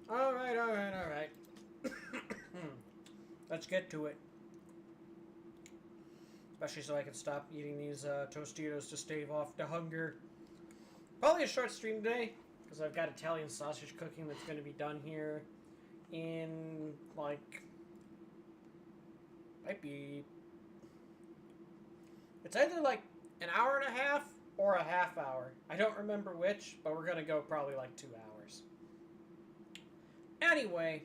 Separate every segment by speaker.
Speaker 1: Alright, alright, alright. Let's get to it. Especially so I can stop eating these Tostitos to stave off the hunger. Probably a short stream today, because I've got Italian sausage cooking that's going to be done here in, like, might be... It's either, like, an hour and a half or a half hour. I don't remember which, but we're going to go probably, like, 2 hours. Anyway,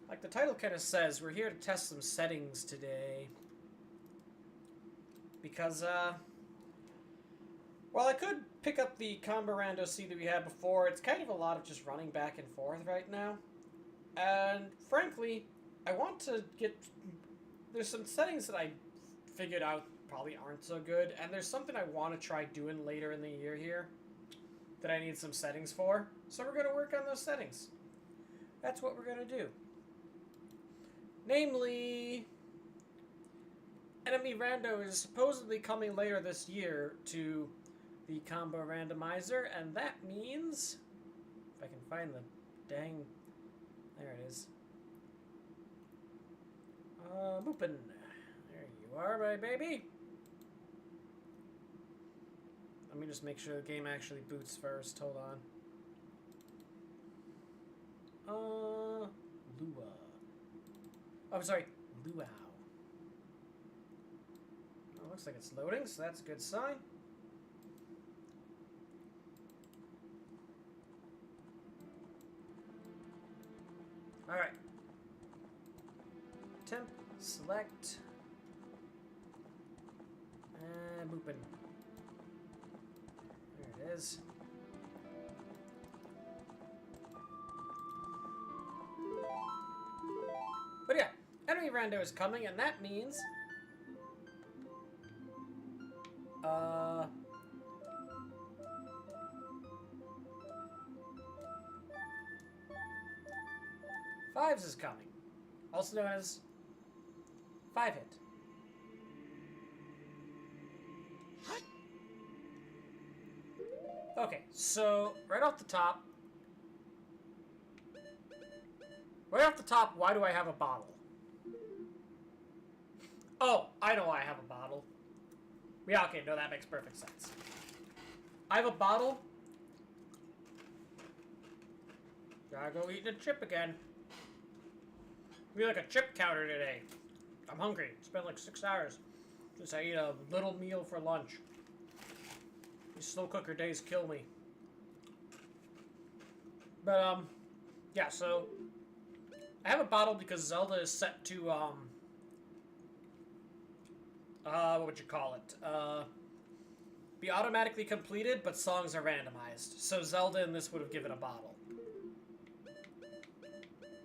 Speaker 1: like the title kind of says, we're here to test some settings today. Because, while I could pick up the combo rando seed that we had before, it's kind of a lot of just running back and forth right now. And, frankly, I want to get... There's some settings that I figured out probably aren't so good, and there's something I want to try doing later in the year here that I need some settings for. So we're going to work on those settings. That's what we're going to do. Namely, enemy rando is supposedly coming later this year to the combo randomizer, and that means, if I can find the dang, there it is. Boopin'. There you are, my baby. Let me just make sure the game actually boots first. Hold on. Lua. Oh, I'm sorry, Luau. Oh, looks like it's loading, so that's a good sign. Alright. Temp, select, and boopin'. There it is. But yeah, enemy rando is coming, and that means... Fives is coming. Also known as 5-hit. Okay, so right off the top... why do I have a bottle? Oh, I know why I have a bottle. Yeah, okay, no, that makes perfect sense. I have a bottle. Gotta go eating a chip again. Be like a chip counter today. I'm hungry. It's been like 6 hours since I ate a little meal for lunch. These slow cooker days kill me. But, yeah, so... I have a bottle because Zelda is set to, what would you call it? Be automatically completed, but songs are randomized. So Zelda in this would have given a bottle.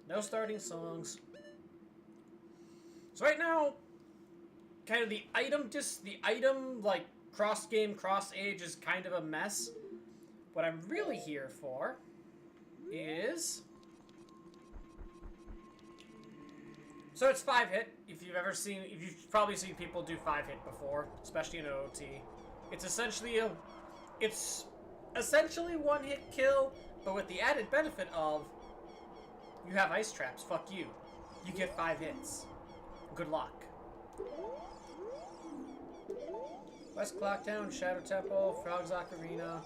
Speaker 1: No starting songs. So right now, kind of the item, like, cross-game, cross-age is kind of a mess. What I'm really here for is... So it's 5-hit. If you've probably seen people do 5-hit before, especially in OOT. It's essentially one-hit kill, but with the added benefit of you have ice traps. Fuck you. You get 5 hits. Good luck. West Clocktown, Shadow Temple, Frog's Ocarina.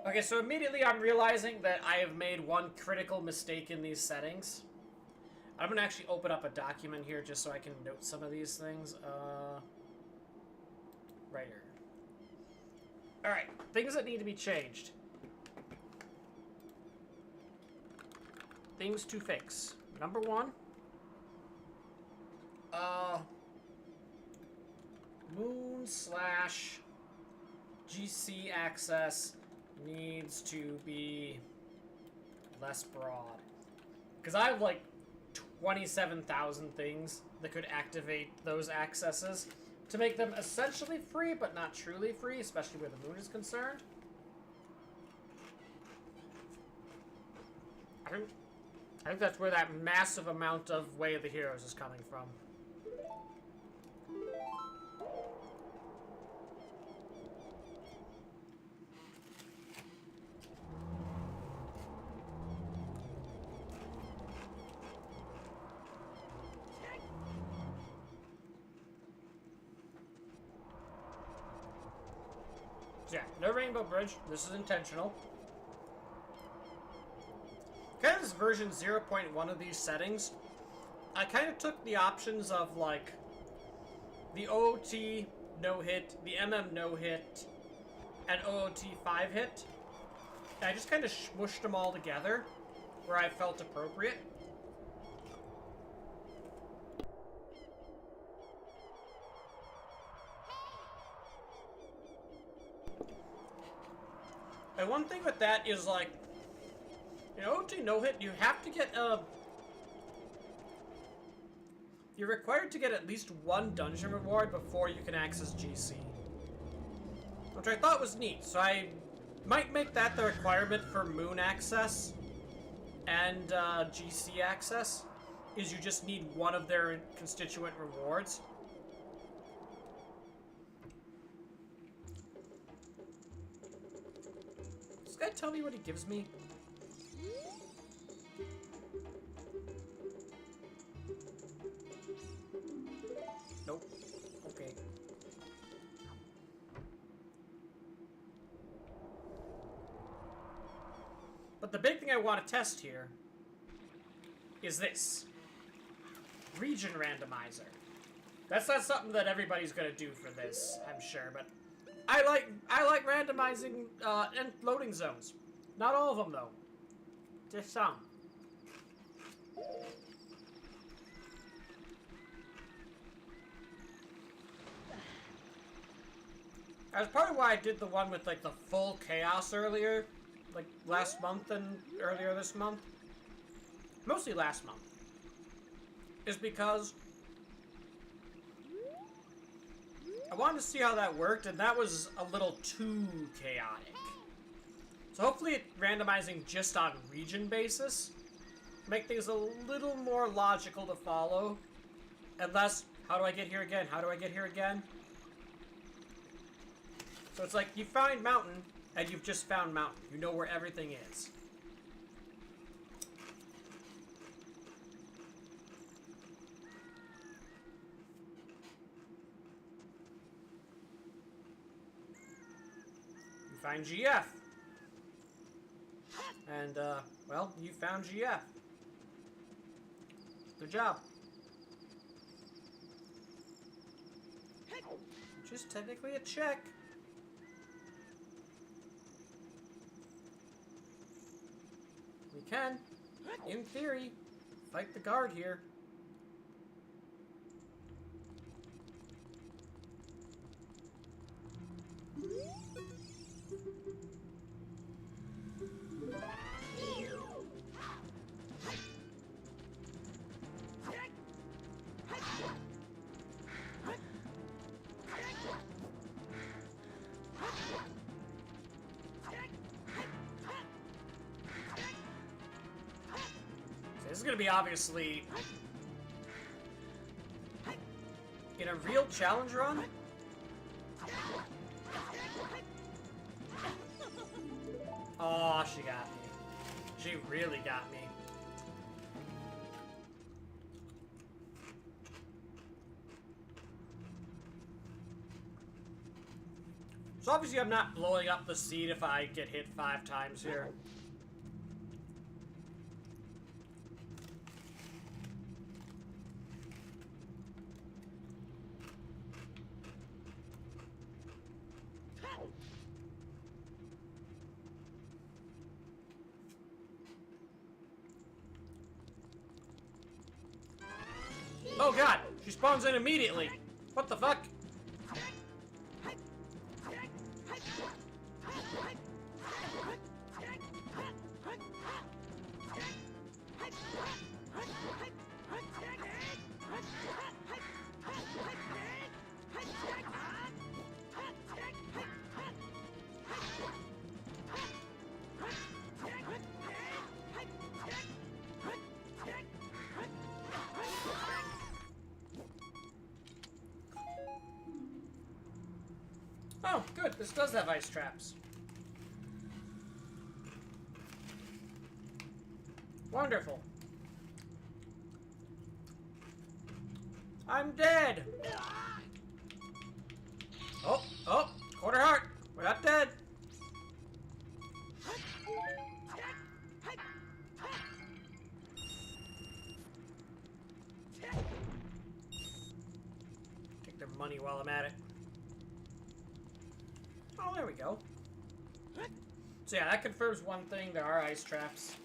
Speaker 1: Okay, so immediately I'm realizing that I have made one critical mistake in these settings. I'm going to actually open up a document here just so I can note some of these things. Right here. Alright, things that need to be changed. Things to fix. Number 1. Moon/GC access needs to be less broad. Because I have like 27,000 things that could activate those accesses to make them essentially free, but not truly free, especially where the moon is concerned. I think that's where that massive amount of Way of the Heroes is coming from. So yeah, no rainbow bridge. This is intentional. Kind of this version 0.1 of these settings, I kind of took the options of, like, the OOT no-hit, the MM no-hit, and OOT 5-hit, and I just kind of smooshed them all together where I felt appropriate. And one thing with that is, like, in OOT no-hit, you have to get you're required to get at least one dungeon reward before you can access GC. Which I thought was neat, so I might make that the requirement for Moon access and GC access, is you just need one of their constituent rewards. Does this guy tell me what he gives me? Nope. Okay. But the big thing I want to test here is this. Region randomizer. That's not something that everybody's gonna do for this, I'm sure, but I like randomizing and loading zones. Not all of them though. Just some. That's part of why I did the one with, like, the full chaos earlier, like, last month and earlier this month. Mostly last month. Is because I wanted to see how that worked, and that was a little too chaotic. So hopefully randomizing just on region basis make things a little more logical to follow. And less, how do I get here again? How do I get here again? So it's like, you find mountain, and you've just found mountain. You know where everything is. You find GF. And, well, you found GF. Good job. Which is technically a check. We can, in theory, fight the guard here. This is going to be obviously in a real challenge run. Oh, she got me. She really got me. So obviously I'm not blowing up the seed if I get hit 5 times here. Oh god, she spawns in immediately. What the fuck? Oh, good. This does have ice traps. Wonderful. I'm dead. Oh, quarter heart. We're not dead. your money while I'm at it. Oh, there we go. So yeah, that confirms one thing. There are ice traps.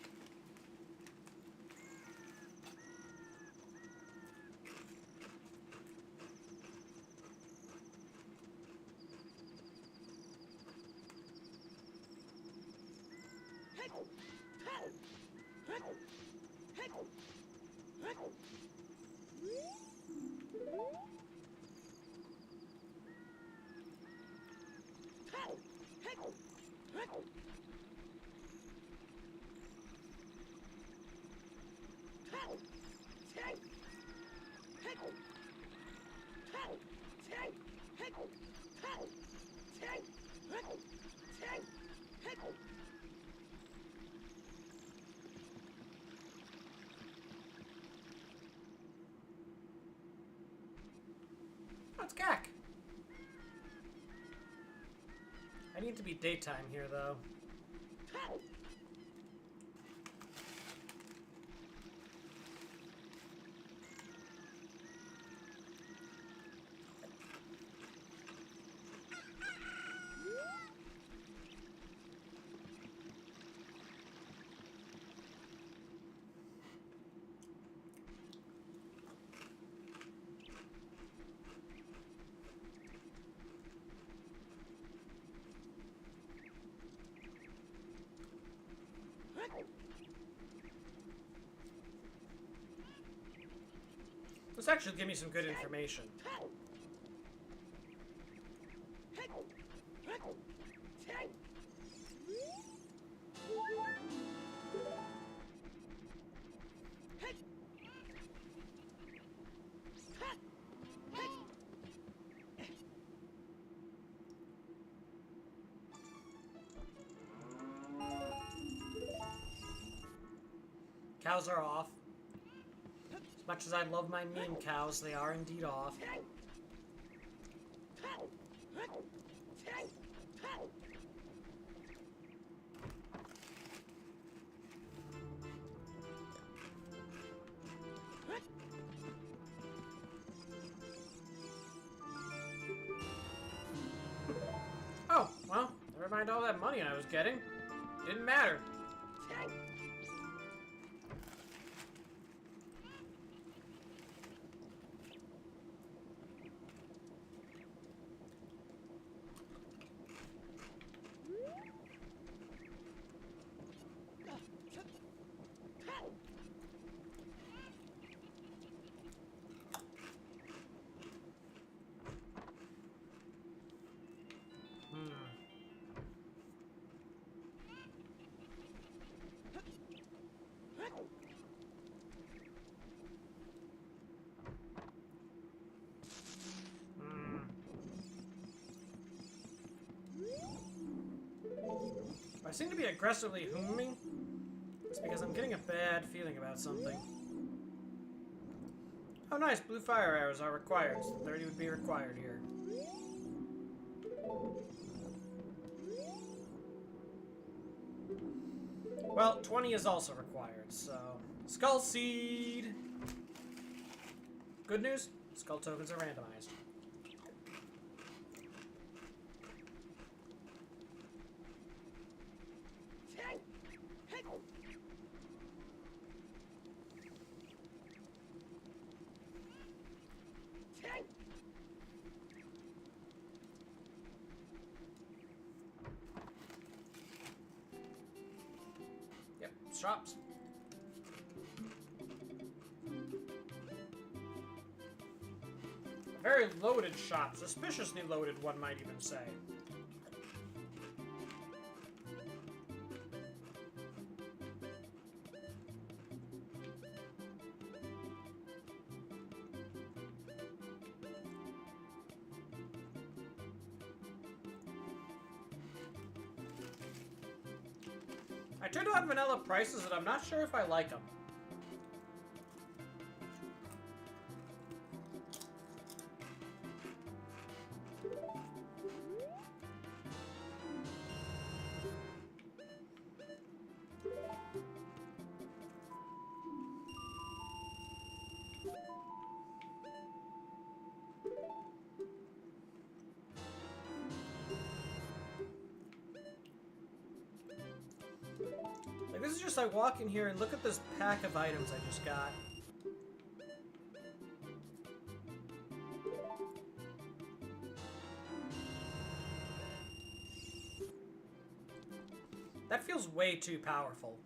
Speaker 1: It's Gak. I need to be daytime here, though. This actually give me some good information. Cows are off. As much as I love my meme cows, they are indeed off. Oh, well, never mind all that money I was getting. Didn't matter. I seem to be aggressively humming. It's because I'm getting a bad feeling about something. Oh nice, blue fire arrows are required, so 30 would be required here. Well, 20 is also required, so... Skull Seed! Good news, skull tokens are randomized. Shops. Very loaded shop. Suspiciously loaded, one might even say. I turned on vanilla prices and I'm not sure if I like them. just I walk in here and look at this pack of items I just got. That feels way too powerful.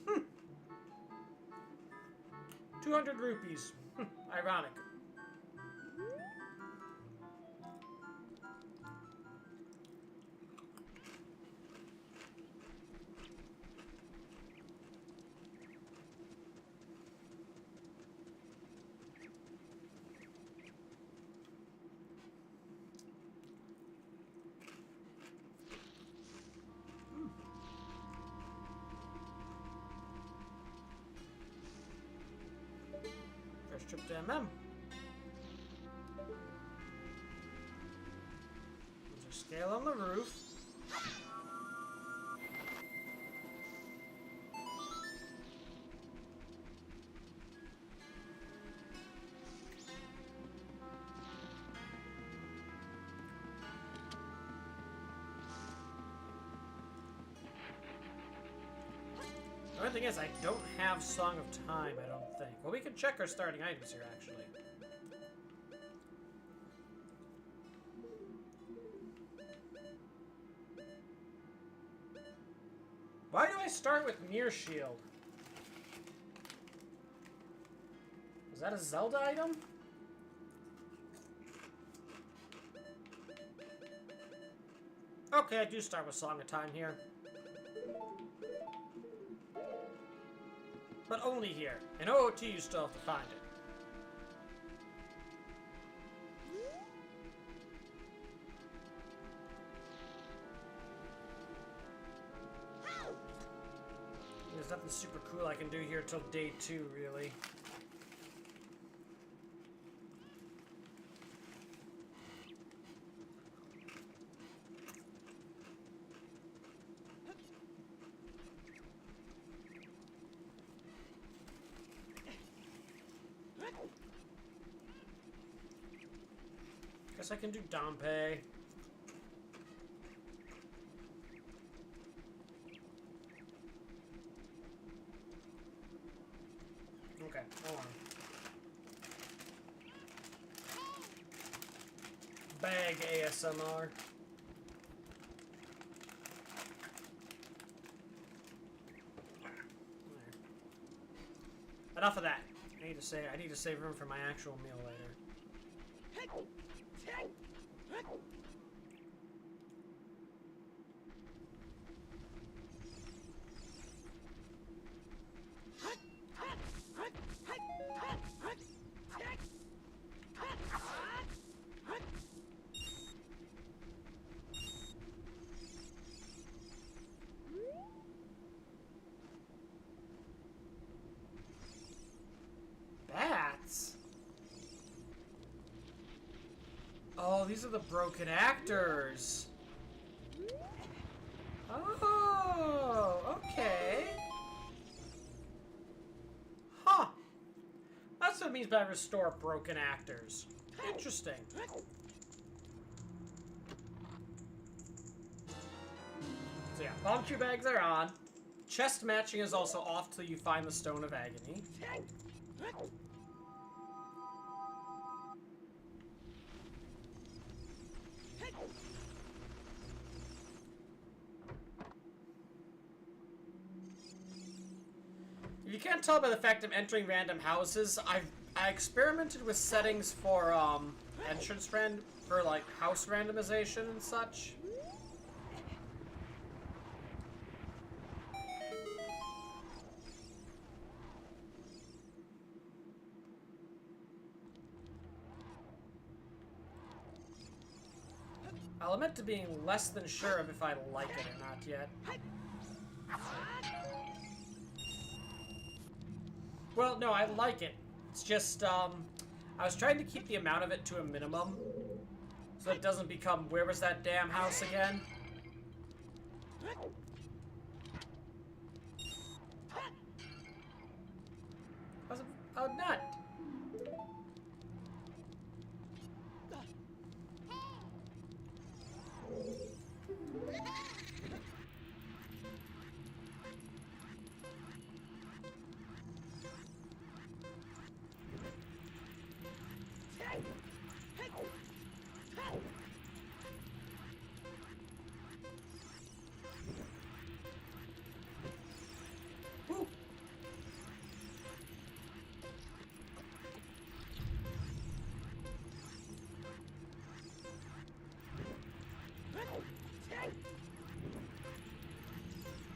Speaker 1: Hmm. 200 rupees. Ironic. First trip to MM. There's a scale on the roof. The only thing is, I don't have Song of Time, I don't think. Well, we can check our starting items here, actually. Why do I start with Mirror Shield? Is that a Zelda item? Okay, I do start with Song of Time here. But only here. In OOT, you still have to find it. There's nothing super cool I can do here till day 2, really. Guess I can do Dompe. Okay, hold on. Bag ASMR. Enough of that. I need to save room for my actual meal later. Bats? Oh, these are the broken actors. Oh, okay. Huh. That's what it means by restore broken actors. Interesting. So yeah, bomb cube bags are on. Chest matching is also off till you find the Stone of Agony. If you can't tell by the fact I'm entering random houses, I experimented with settings for for like house randomization and such. I'll admit to being less than sure of if I like it or not yet. Well, no, I like it. It's just, I was trying to keep the amount of it to a minimum, so it doesn't become, where was that damn house again? Oh, nut! Woo.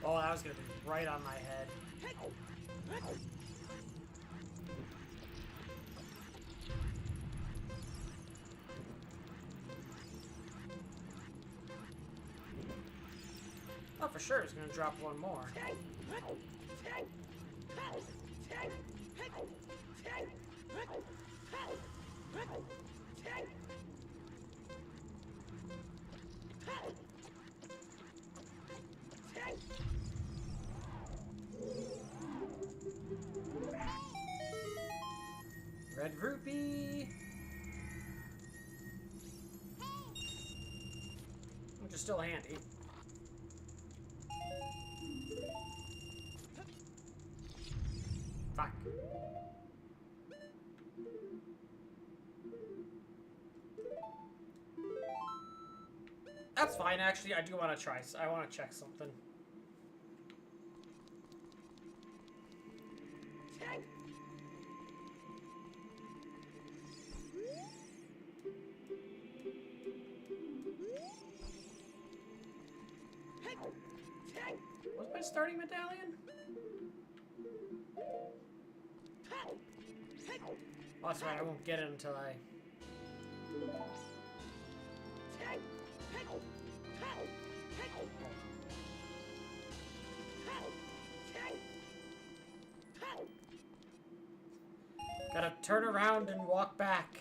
Speaker 1: Oh, that was gonna be right on my head. Oh, for sure, it's gonna drop one more. Red rupee! Which is still handy. Fuck. That's fine, actually. I do want to try. I want to check something. What's my starting medallion? Oh, that's right. I won't get it until I... Gotta turn around and walk back.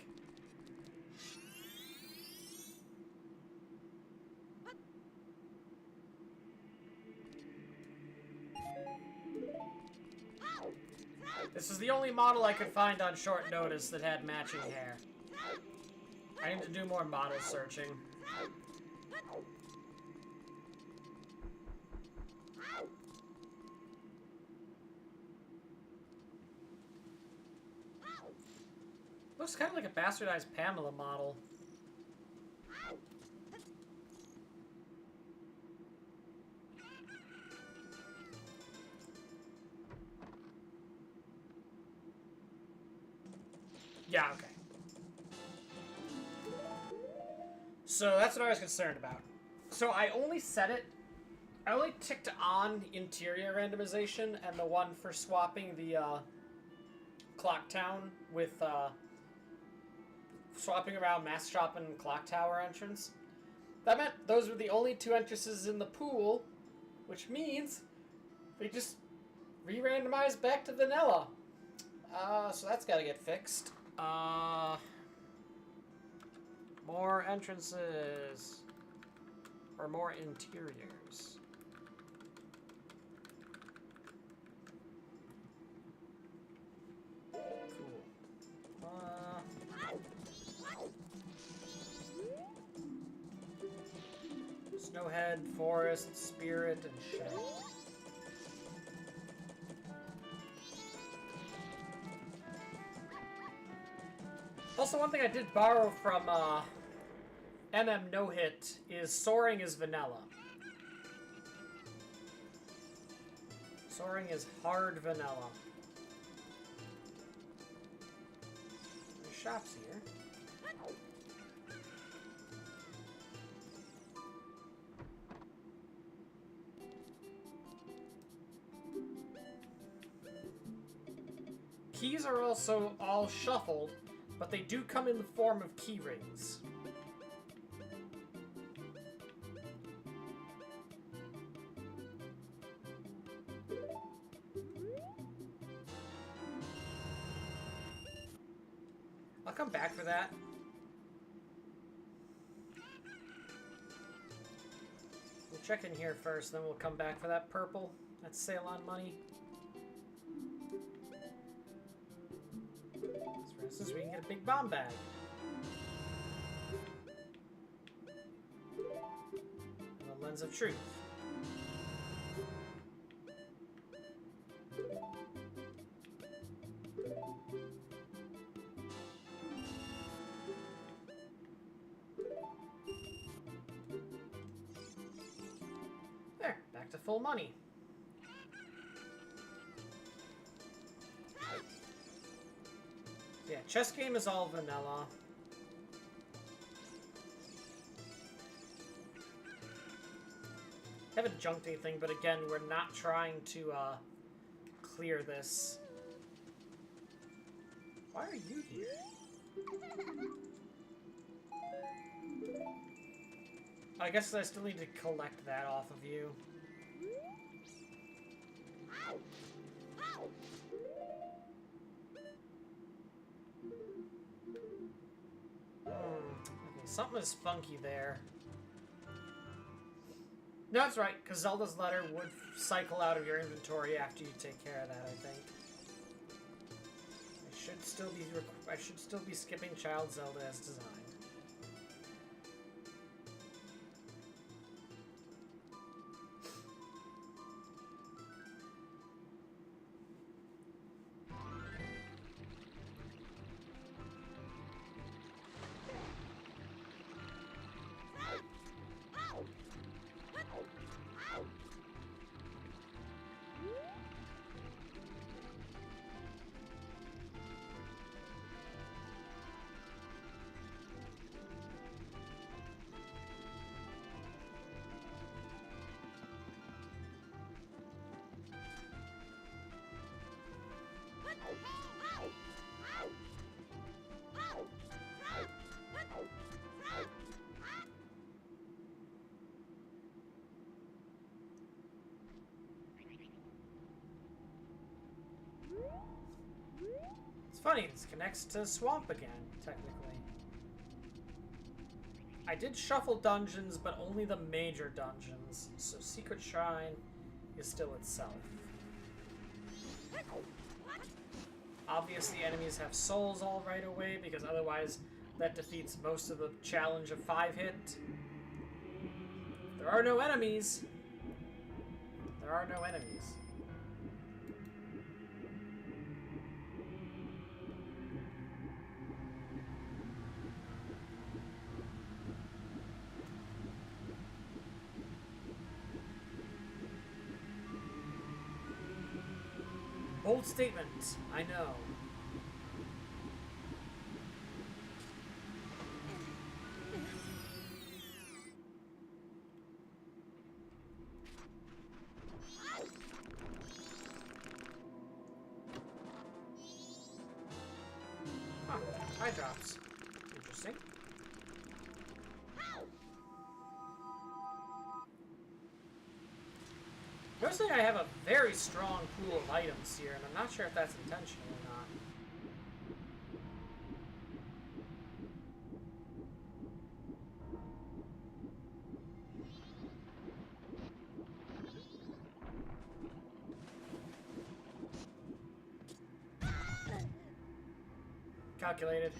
Speaker 1: This is the only model I could find on short notice that had matching hair. I need to do more model searching. Looks kind of like a bastardized Pamela model. Yeah, okay. So that's what I was concerned about. So I only set it, I only ticked on interior randomization and the one for swapping the clock town with swapping around Mass Shop and Clock Tower entrance. That meant those were the only two entrances in the pool, which means they just re-randomized back to vanilla. So that's gotta get fixed. More entrances. Or more interiors. Cool. Snowhead, Forest, Spirit, and Shed. Also, one thing I did borrow from MM No Hit is Soaring is vanilla. Soaring is hard vanilla. There's shops here. Keys are also all shuffled, but they do come in the form of key rings. I'll come back for that. We'll check in here first, then we'll come back for that purple. That's sale on money. So for instance, we can get a big bomb bag. And a lens of truth. There, back to full money. Yeah, chess game is all vanilla. Haven't junked anything, but again, we're not trying to clear this. Why are you here? I guess I still need to collect that off of you. Okay, something is funky there. No, that's right, because Zelda's letter would cycle out of your inventory after you take care of that, I think. I should still be skipping Child Zelda as designed. It's funny, it connects to Swamp again, technically. I did shuffle dungeons, but only the major dungeons, so Secret Shrine is still itself. Obviously, enemies have souls all right away, because otherwise that defeats most of the challenge of 5-hit. There are no enemies. There are no enemies. Bold statement, I know. Huh, eye drops. Interesting. Noticing I have a very strong pool of items here, and I'm not sure if that's intentional or not. Calculated.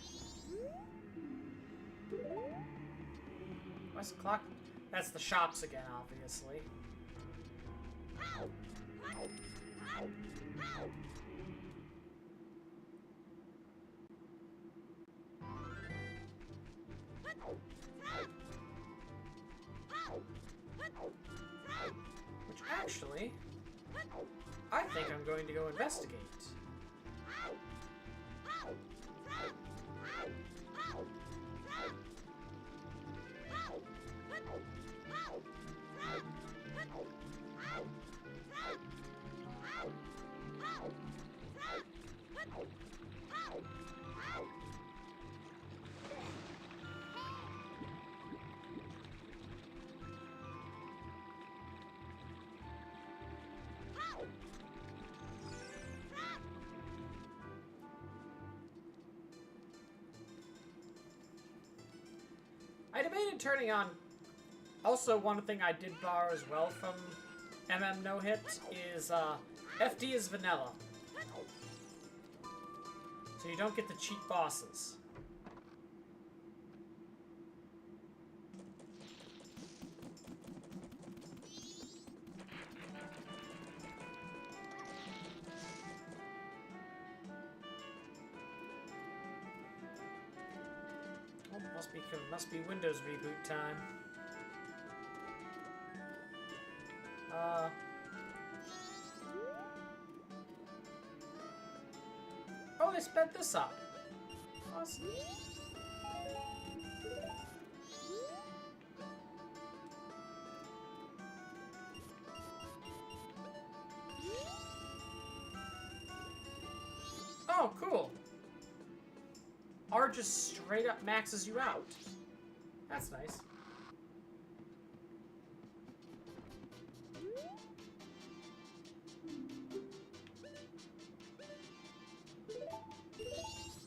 Speaker 1: What's the clock? That's the shops again, obviously. Which actually, I think I'm going to go investigate. I debated turning on Also, one thing I did borrow as well from MM No Hit is FD is vanilla. So you don't get the cheap bosses. Oh, must be Windows reboot time. Oh, they sped this up. Awesome. Oh, cool. R just straight up maxes you out. That's nice.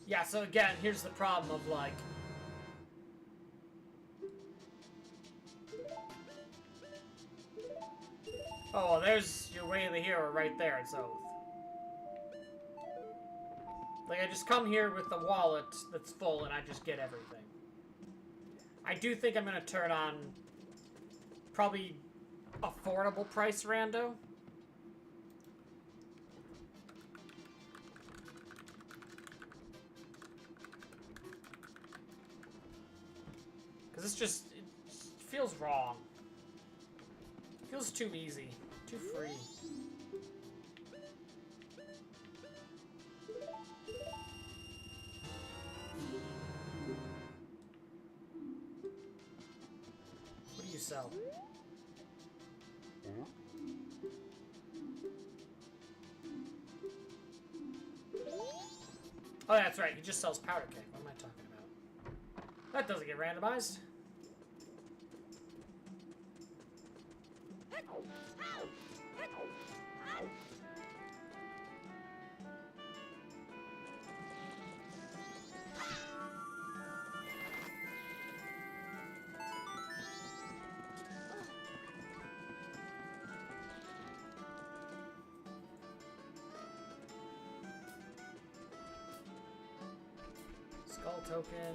Speaker 1: Yeah, so again, here's the problem of, like... Oh, well, there's your way of the hero right there, it's Oath. Like, I just come here with the wallet that's full and I just get everything. I do think I'm gonna turn on probably affordable price rando. Because it feels wrong. It feels too easy, too free. What do you sell? Oh, that's right. He just sells powder keg. What am I talking about? That doesn't get randomized. Skull token.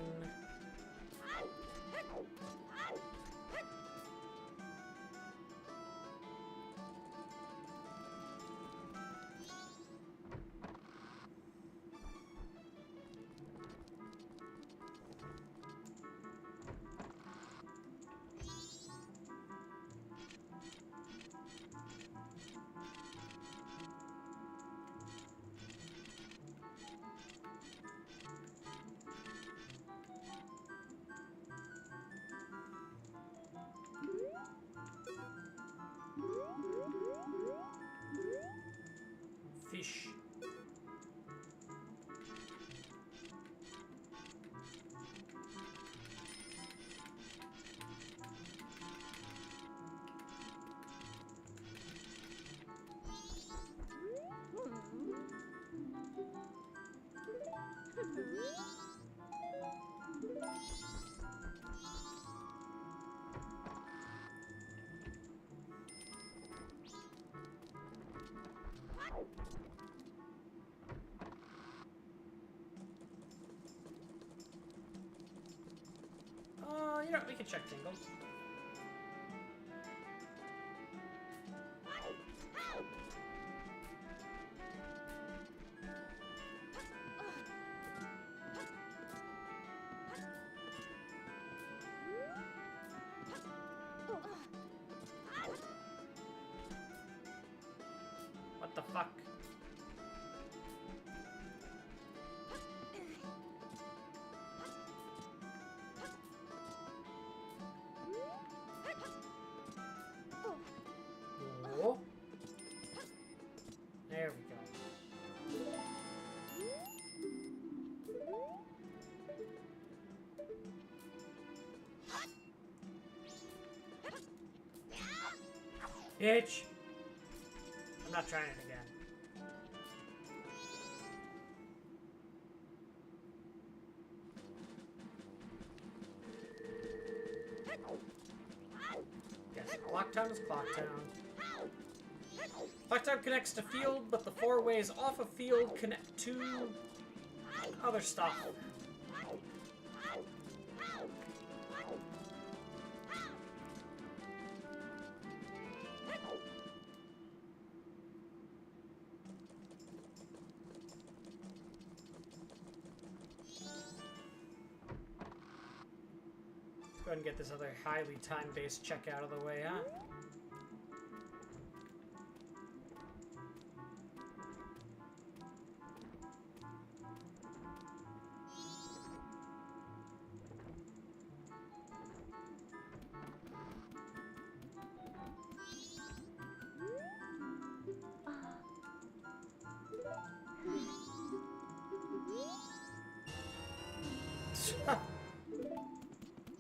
Speaker 1: Fish. You know, we can check Tingle. What the fuck? Oh. There we go. Bitch! I'm not trying it again. Clocktown is Clocktown. Clocktown connects to field, but the 4 ways off of field connect to other stuff. Go ahead and get this other highly time-based check out of the way, huh?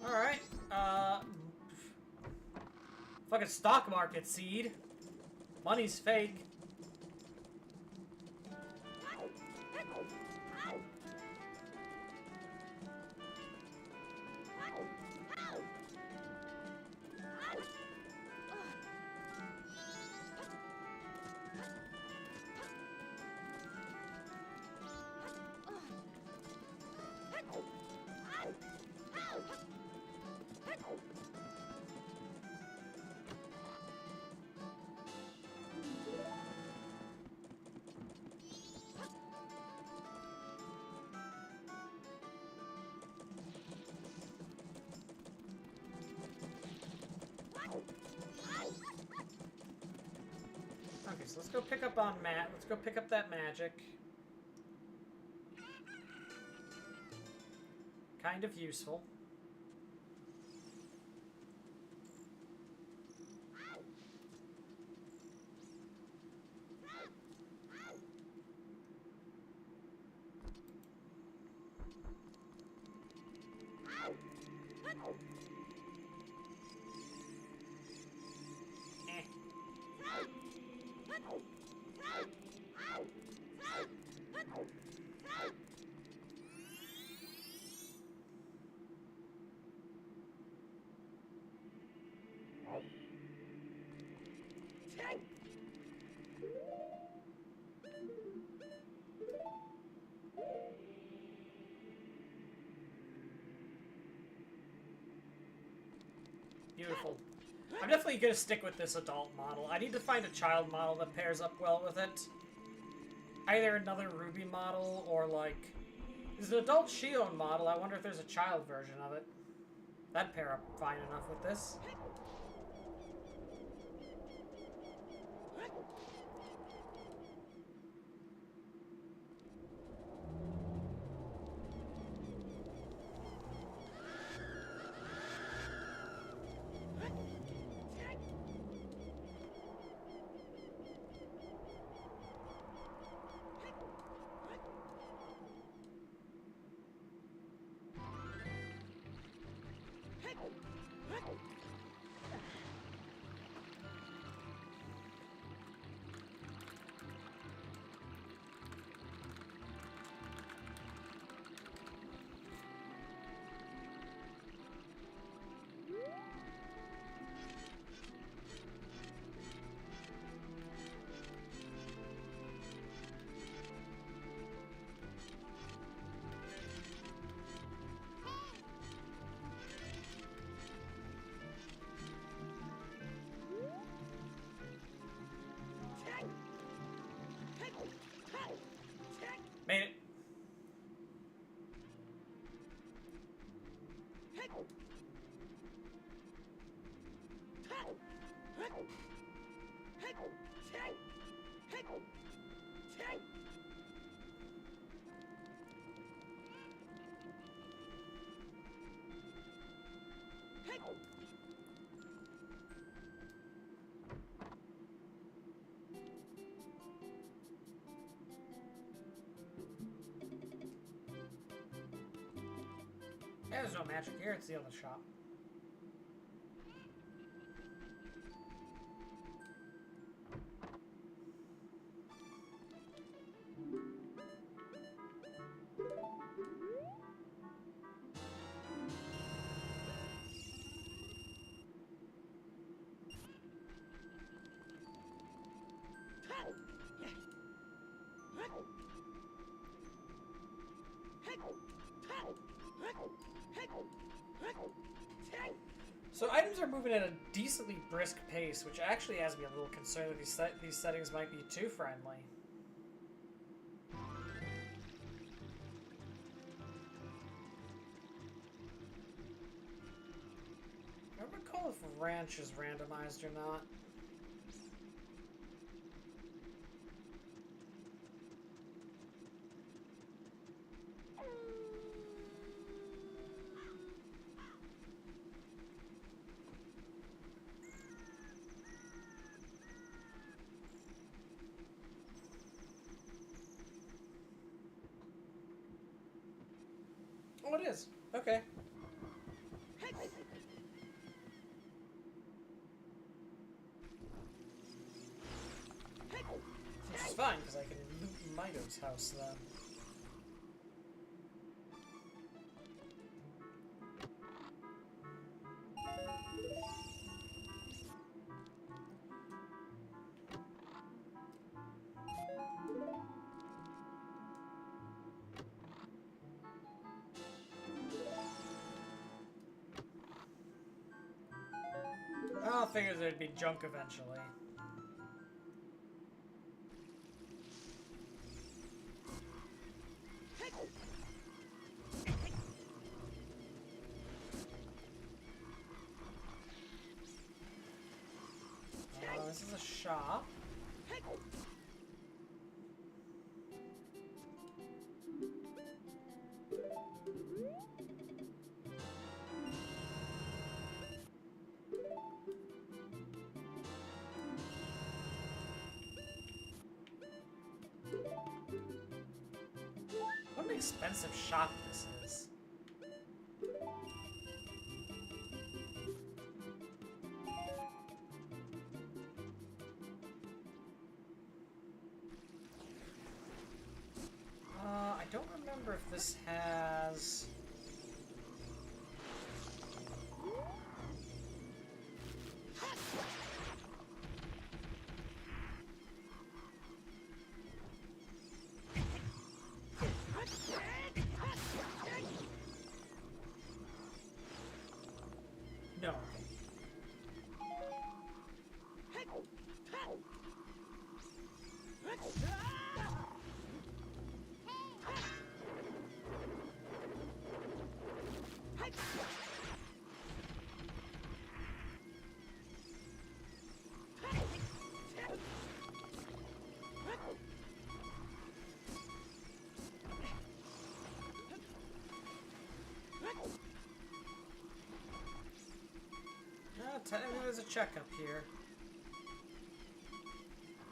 Speaker 1: Alright, fucking stock market seed. Money's fake. Okay, so let's go pick up on Matt. Let's go pick up that magic. Kind of useful. Beautiful. I'm definitely gonna stick with this adult model. I need to find a child model that pairs up well with it. Either another Ruby model or like... There's an adult Shion model. I wonder if there's a child version of it. That'd pair up fine enough with this. Made it. Yeah, there's no magic here. It's the other shop. So items are moving at a decently brisk pace, which actually has me a little concerned that these settings might be too friendly. I don't recall if Ranch is randomized or not. Oh, it is. Okay. Which is fine, because I can loot Mito's house then. I figured there'd be junk eventually. This is a shop. What an expensive shop this is. I don't remember if this has... No. Technically there's a check up here.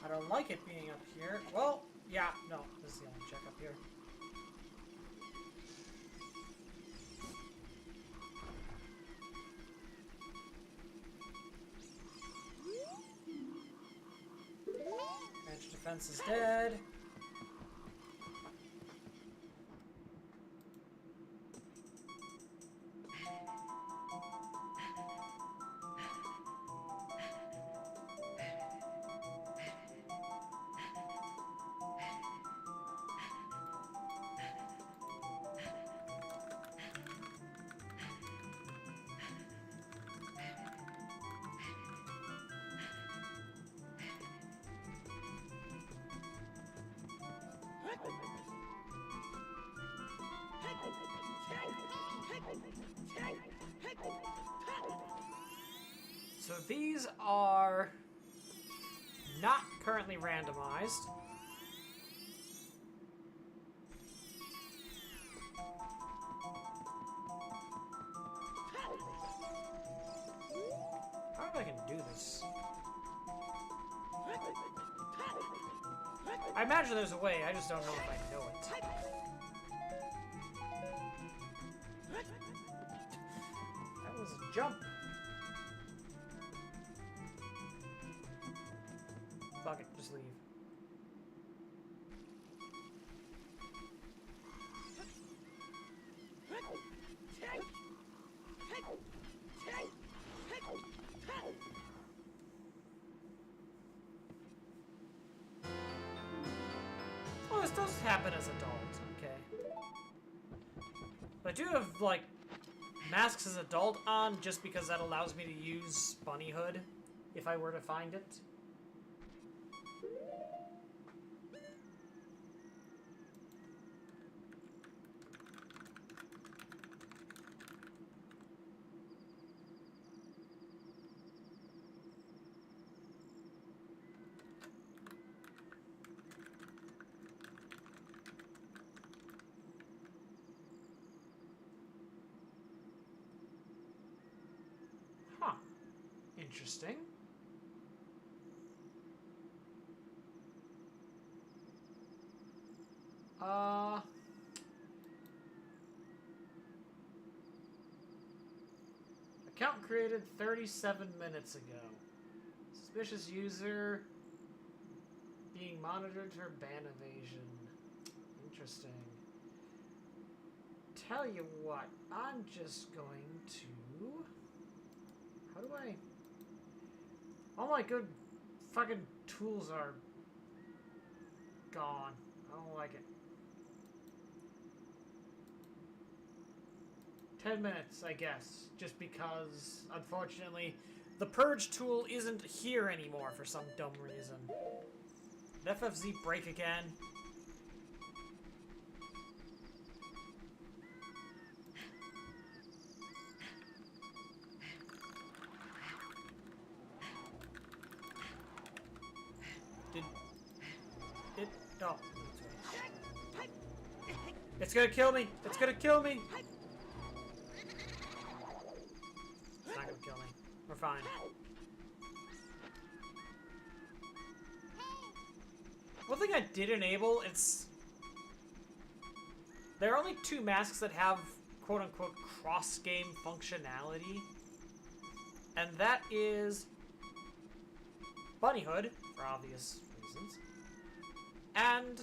Speaker 1: I don't like it being up here. Well, yeah, no, this is the only check up here. Edge defense is dead. So these are not currently randomized. I don't know if I can do this. I imagine there's a way, I just don't know if I know it. That was a jump. Fuck it, just leave. Oh, this does happen as adults, okay. I do have, like, masks as adult on just because that allows me to use Bunnyhood if I were to find it. Huh. Interesting. Account created 37 minutes ago. Suspicious user being monitored for ban evasion. Interesting. Tell you what, I'm just going to... How do I... All my good fucking tools are gone. I don't like it. 10 minutes, I guess, just because, unfortunately, the purge tool isn't here anymore for some dumb reason. Did FFZ break again? Did it? Oh. It's gonna kill me! It's gonna kill me! It's not gonna kill me. We're fine. One thing I did enable, there are only 2 masks that have quote-unquote cross-game functionality. And that is Bunnyhood, for obvious reasons, and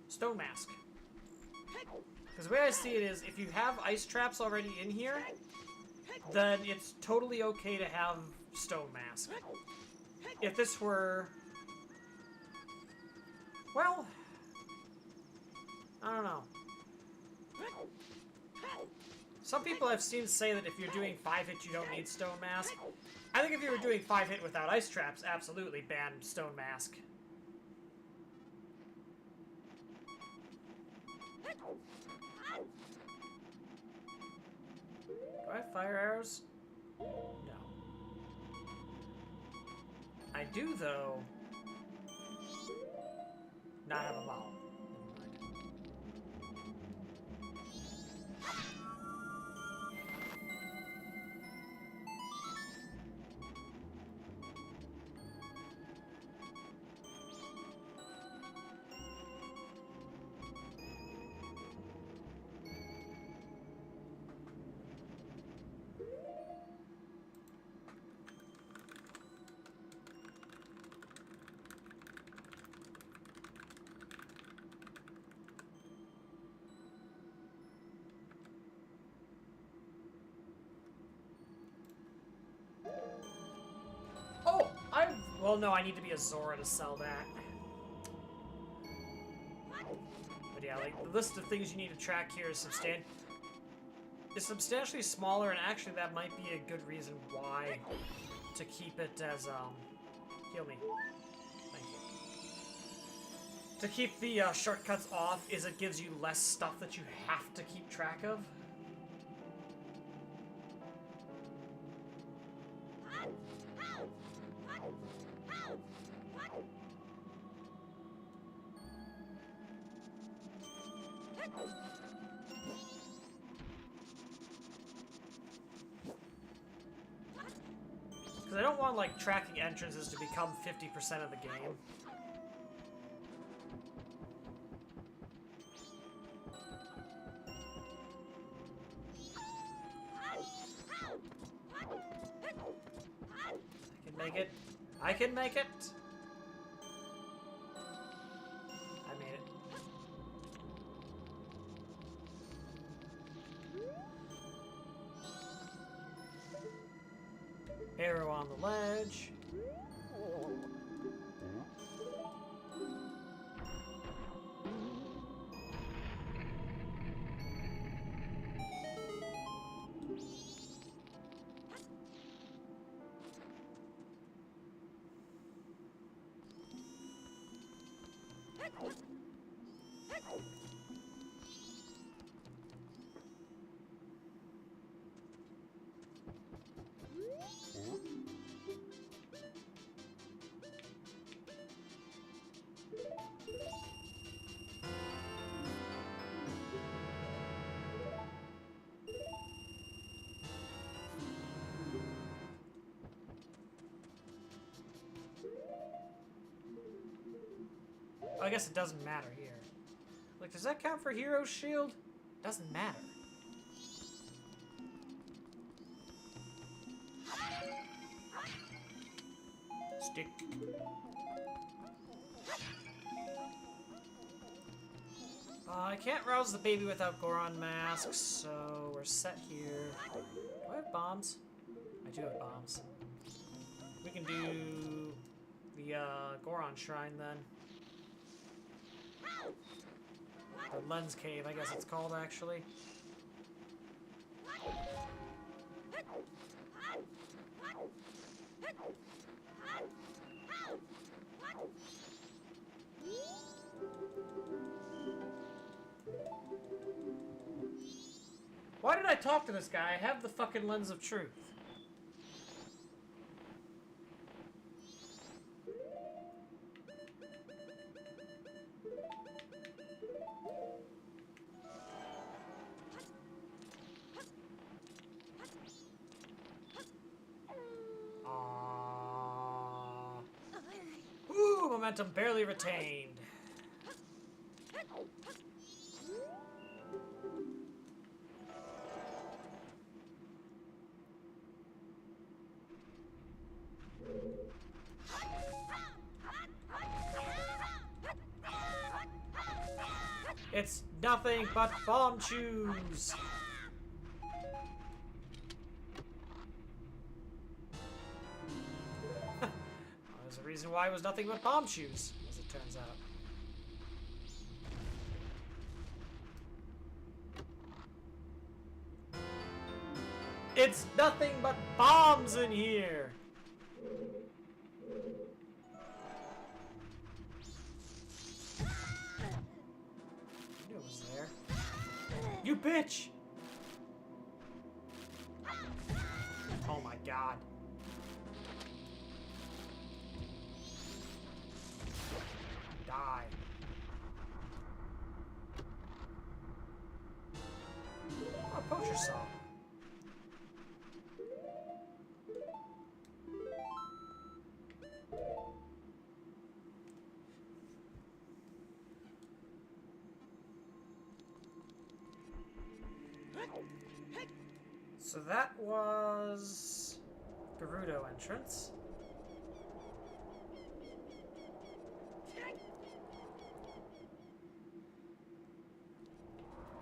Speaker 1: Stone Mask. Because the way I see it is, if you have ice traps already in here, then it's totally okay to have Stone Mask. If this were... Well... I don't know. Some people I've seen say that if you're doing 5-hit, you don't need Stone Mask. I think if you were doing 5-hit without ice traps, absolutely ban Stone Mask. Do I have fire arrows? No. I do, though, not have a bomb. Well, no, I need to be a Zora to sell that. But yeah, like, the list of things you need to track here is substantially smaller, and actually that might be a good reason why to keep it as, heal me. Thank you. To keep the shortcuts off is it gives you less stuff that you have to keep track of. Because I don't want, like, tracking entrances to become 50% of the game. I can make it. I can make it! I made it. Arrow on the ledge. I guess it doesn't matter here. Like, does that count for Hero's Shield? Doesn't matter. Stick. I can't rouse the baby without Goron masks, so we're set here. Do I have bombs? I do have bombs. We can do the Goron Shrine then. The Lens Cave, I guess it's called, actually. Why did I talk to this guy? I have the fucking Lens of Truth. Ooh, momentum barely retained. It's nothing but bomb shoes. There's a reason why it was nothing but bomb shoes, as it turns out. It's nothing but bombs in here. You bitch! Oh my god. Die. Oh, poacher saw. So that was Gerudo entrance.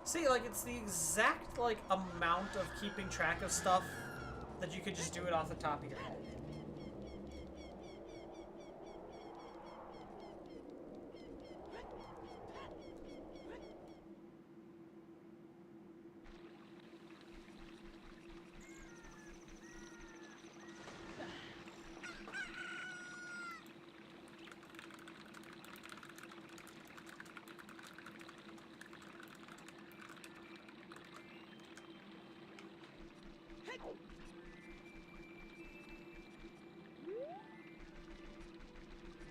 Speaker 1: See, like, it's the exact, like, amount of keeping track of stuff that you could just do it off the top of your head.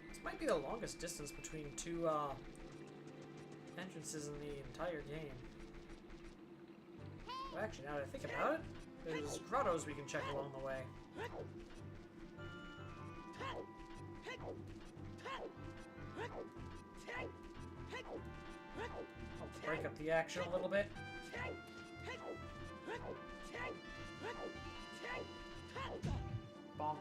Speaker 1: This might be the longest distance between two entrances in the entire game. Well, actually, now that I think about it, there's grottos we can check along the way. I'll break up the action a little bit. Bonk.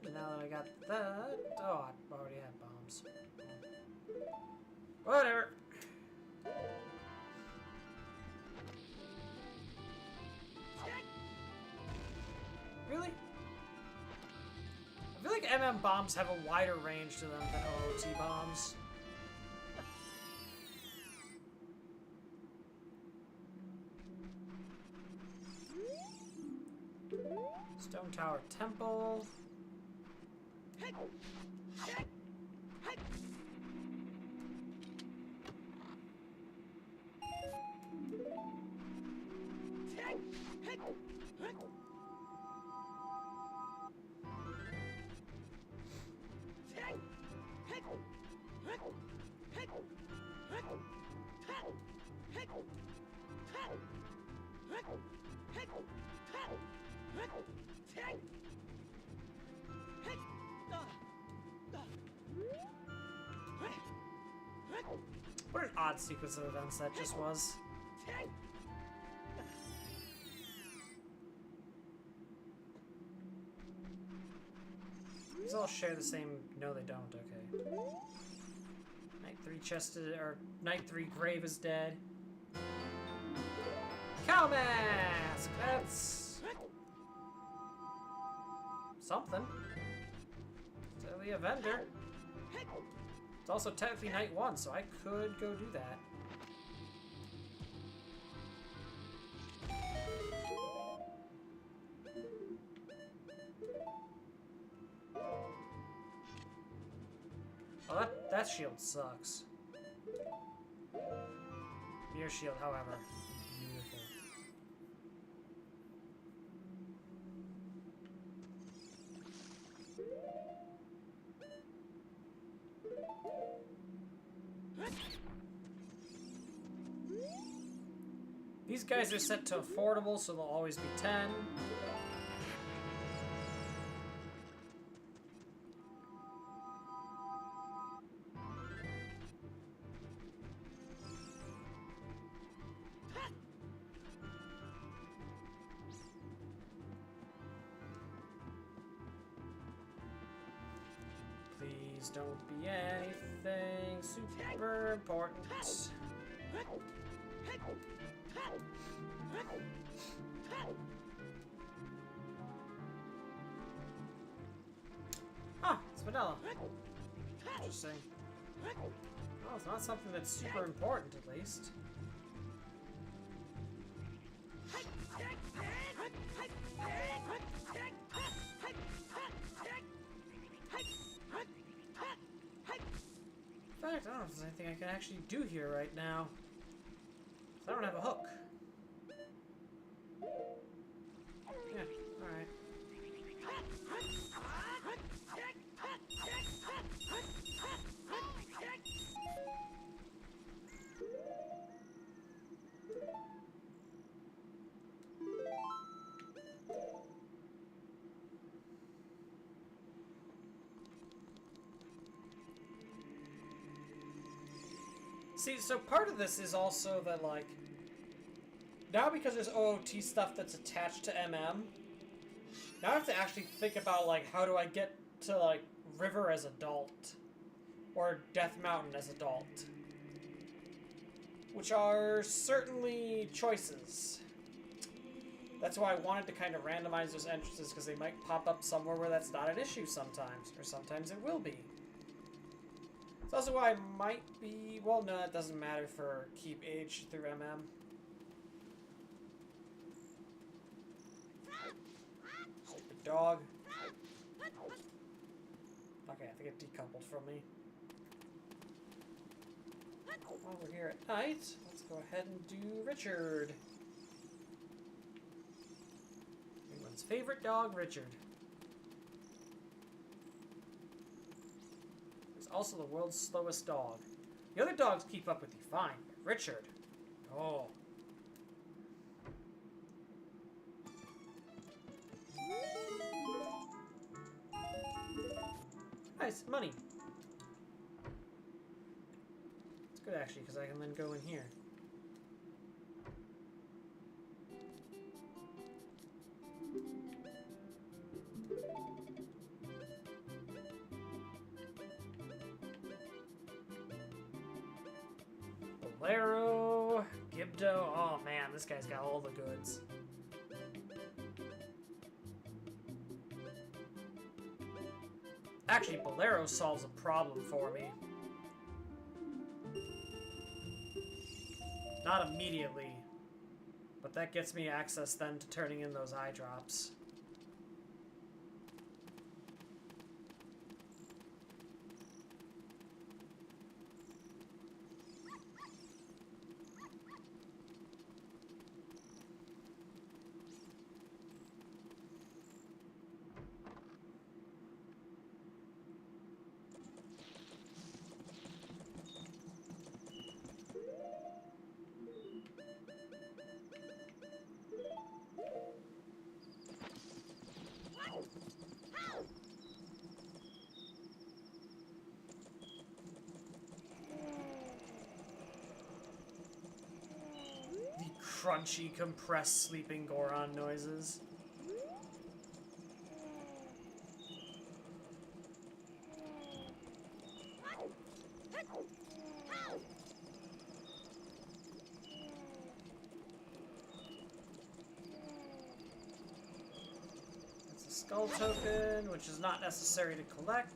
Speaker 1: And now that I got that, oh, I already had bombs. Whatever. Really? I feel like MM bombs have a wider range to them than OOT bombs. Stone Tower Temple. What an odd sequence of events that just was. These all share the same... No, they don't. Okay. Night 3 chested... Or Night 3 grave is dead. Cow mask! That's... something. It's definitely a vendor. It's also technically Night 1, so I could go do that. Oh, that shield sucks. Mirror shield, however. Beautiful. These guys are set to affordable, so they'll always be 10. Please don't be anything super important. Ah, it's vanilla. Interesting. Well, it's not something that's super important, at least. In fact, I don't know if there's anything I can actually do here right now. I don't have a hook. Yeah, alright. See, so part of this is also that, like, now because there's OOT stuff that's attached to MM, now I have to actually think about, like, how do I get to, like, River as adult? Or Death Mountain as adult? Which are certainly choices. That's why I wanted to kind of randomize those entrances, because they might pop up somewhere where that's not an issue sometimes, or sometimes it will be. It's also why I might be... Well, no, it doesn't matter for keep H through MM. Stupid dog. Okay, I think it decoupled from me. While we're here at night, let's go ahead and do Richard. Everyone's favorite dog, Richard. Also the world's slowest dog. The other dogs keep up with you fine, but Richard, oh. Nice, money. It's good actually, because I can then go in here. Bolero, Gibdo. Oh man, this guy's got all the goods. Actually, Bolero solves a problem for me. Not immediately, but that gets me access then to turning in those eye drops. crunchy, compressed sleeping Goron noises. It's a skull token, which is not necessary to collect.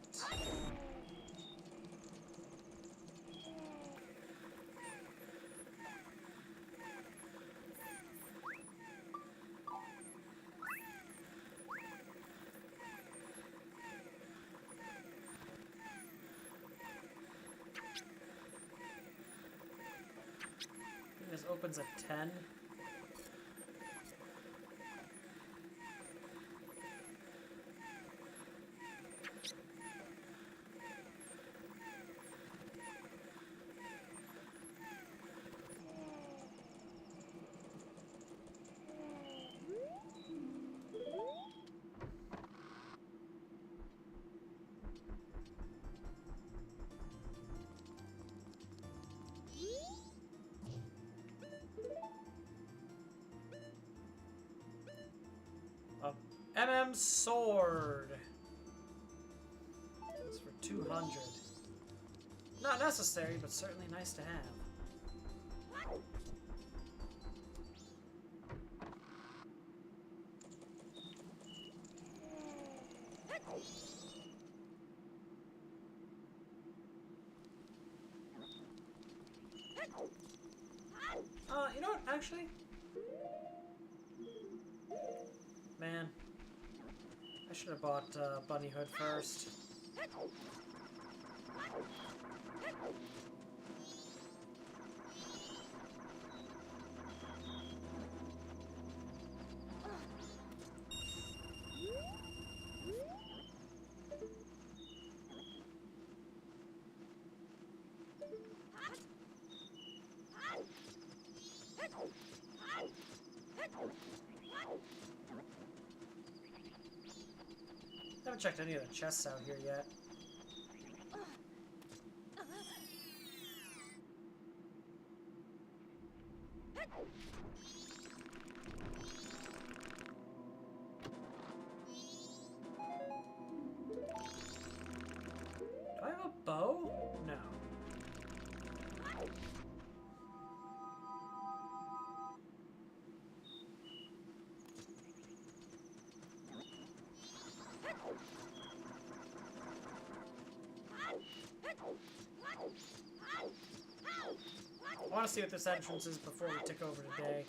Speaker 1: This opens at 10. MM sword. It's for 200. Not necessary, but certainly nice to have. You know what, actually? Man. I should have bought Bunny Hood first. Haven't checked any of the chests out here yet. Do I have a bow? No. I want to see what this entrance is before we take over today.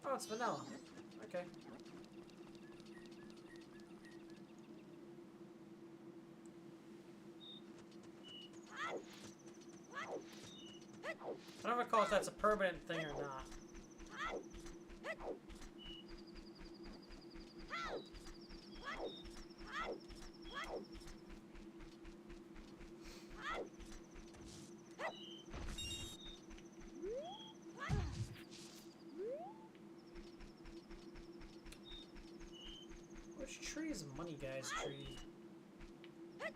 Speaker 1: Oh, it's vanilla. Okay. I don't recall if that's a permanent thing or not. Which tree is Money Guy's tree? I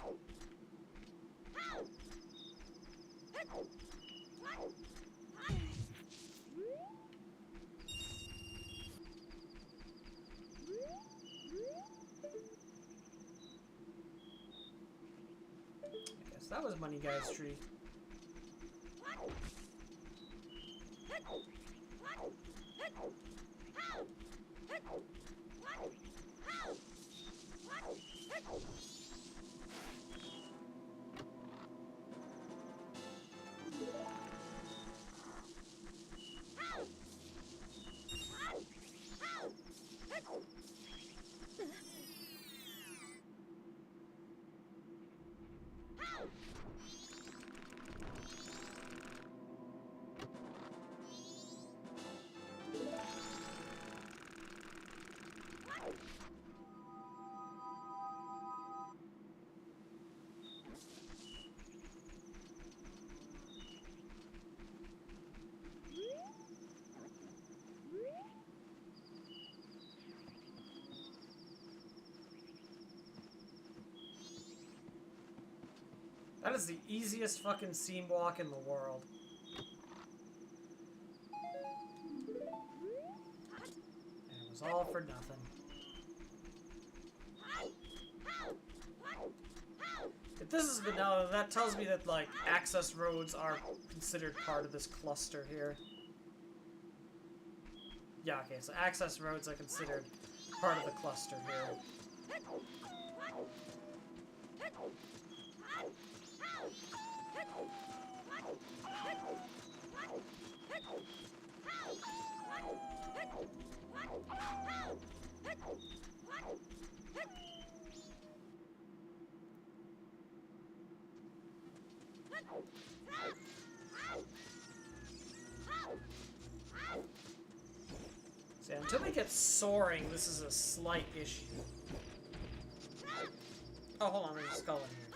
Speaker 1: guess that was Money Guy's tree. That is the easiest fucking seam walk in the world. And it was all for nothing. If this is vanilla, that tells me that, like, access roads are considered part of this cluster here. Yeah, okay, so access roads are considered part of the cluster here. See, until we get soaring, this is a slight issue. Oh, hold on, there's a skull in here.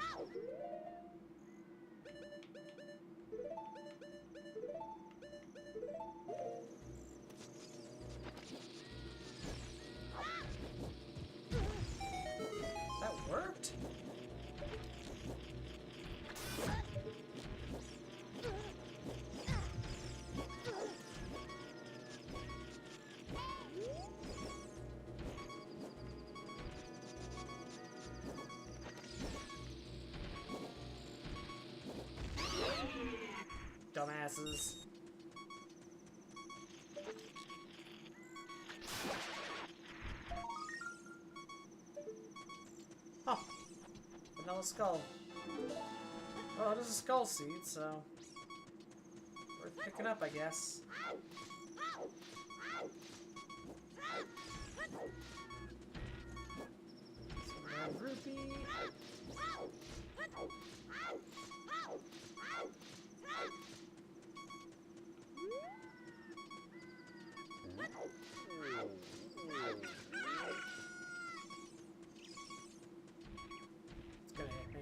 Speaker 1: That worked? Dumbasses. Oh, vanilla skull. Oh, it is a skull seed, so worth picking up, I guess. Some rupee. It's gonna hit me.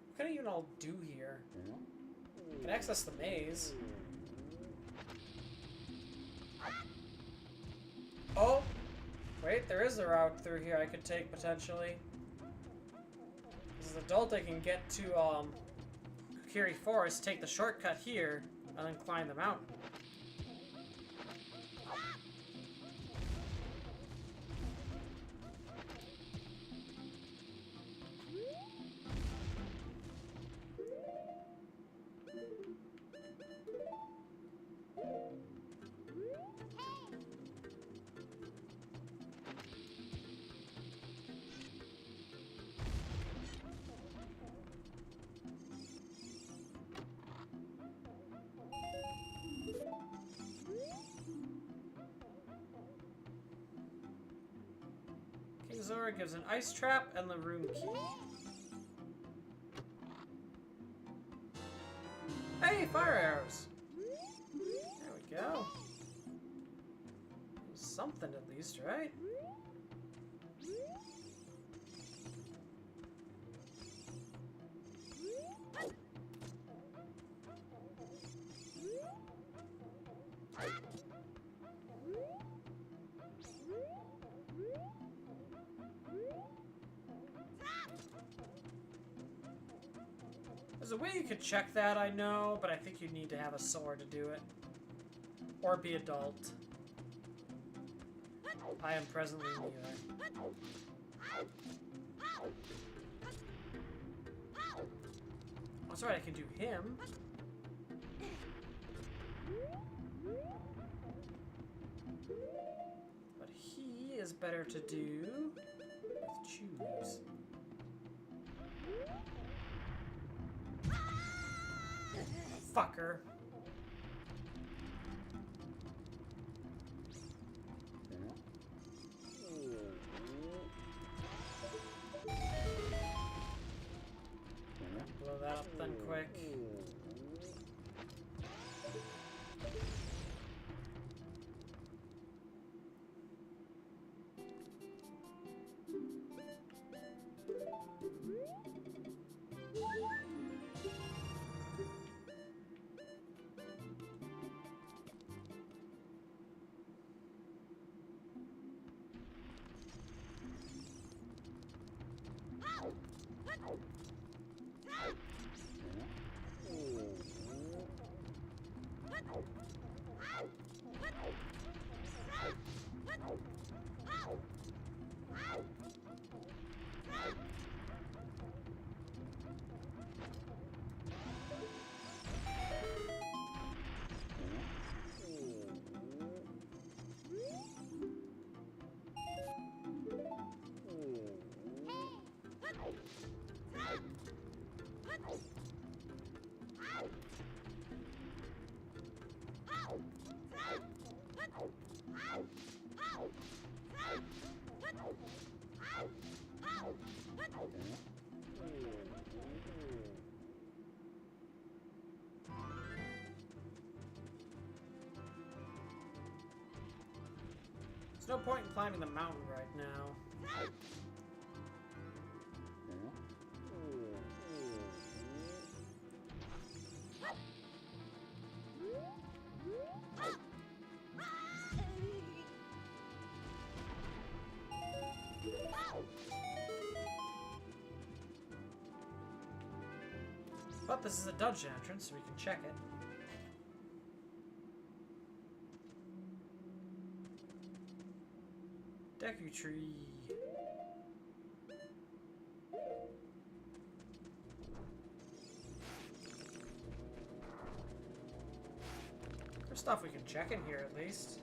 Speaker 1: What can I even all do here? I can access the maze. Oh! Wait, there is a route through here I could take, potentially. As an adult, I can get to, Kukiri Forest, take the shortcut here, and then climb the mountain. King Zora gives an ice trap and the room key. Hey, fire arrows! There we go. Something at least, right? There's a way you could check that, I know, but I think you need to have a sword to do it. Or be adult. I am presently neither. That's right, I can do him. But he is better to do with choose. Fucker. Blow that up then quick. There's no point in climbing the mountain right now. But this is a dungeon entrance, so we can check it. Deku tree. There's stuff we can check in here at least.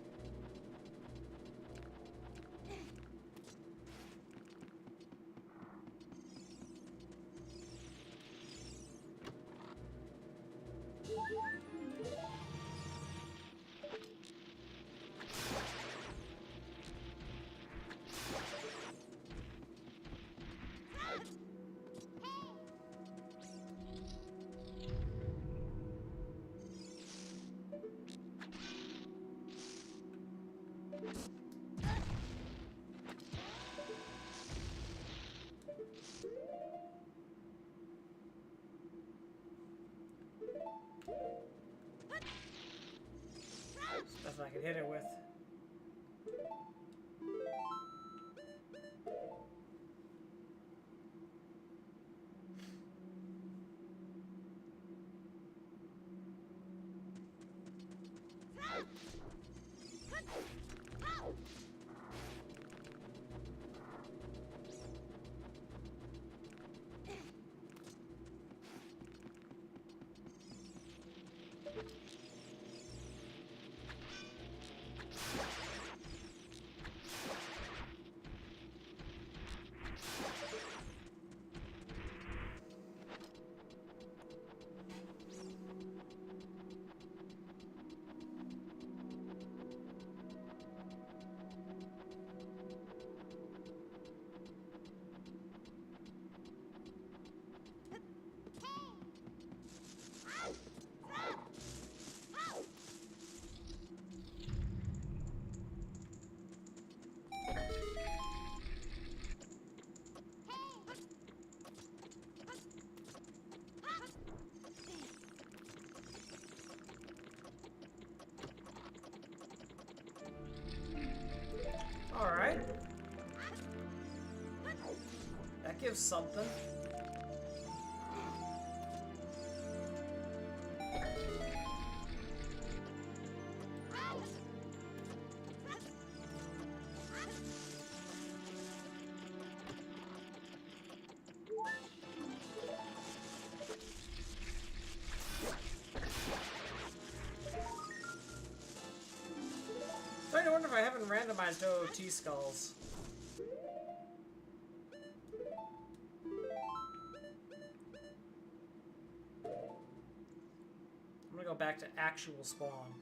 Speaker 1: Stuff I can hit it with. Alright. That gives something. I wonder if I haven't randomized OOT skulls. I'm gonna go back to actual spawn.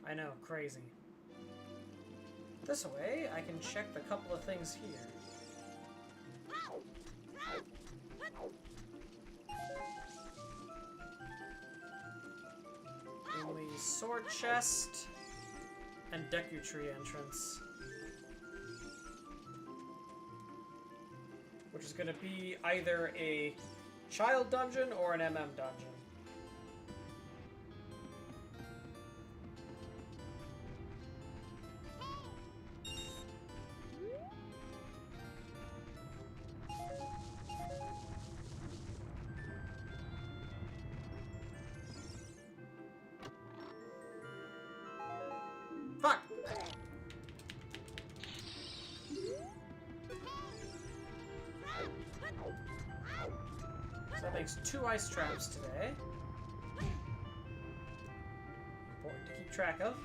Speaker 1: I know, crazy. This way, I can check the couple of things here. Only sword chest and Deku tree entrance. which is going to be either a child dungeon or an MM dungeon. Fuck! So that makes 2 ice traps today. Important to keep track of.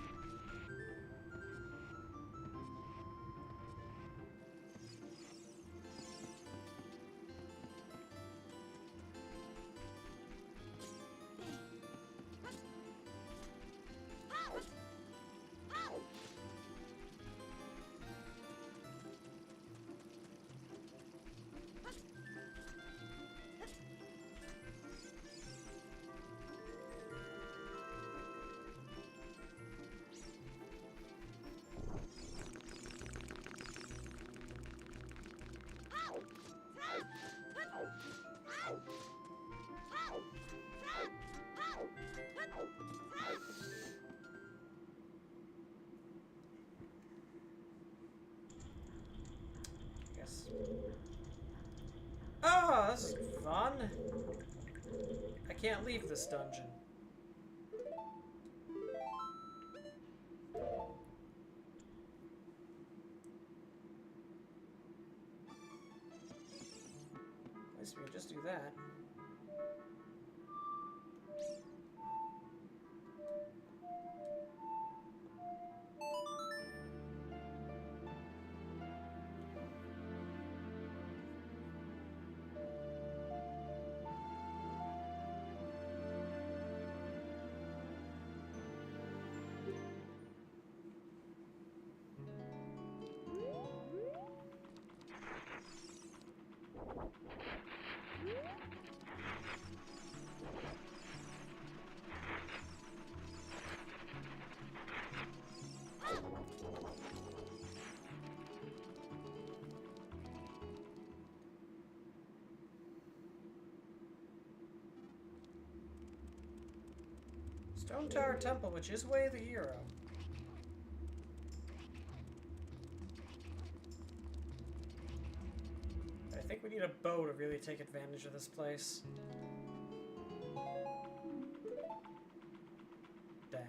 Speaker 1: Oh, this is fun. I can't leave this dungeon. At least we can just do that. Stone Tower Temple, which is Way of the Hero. I think we need a bow to really take advantage of this place. Dang.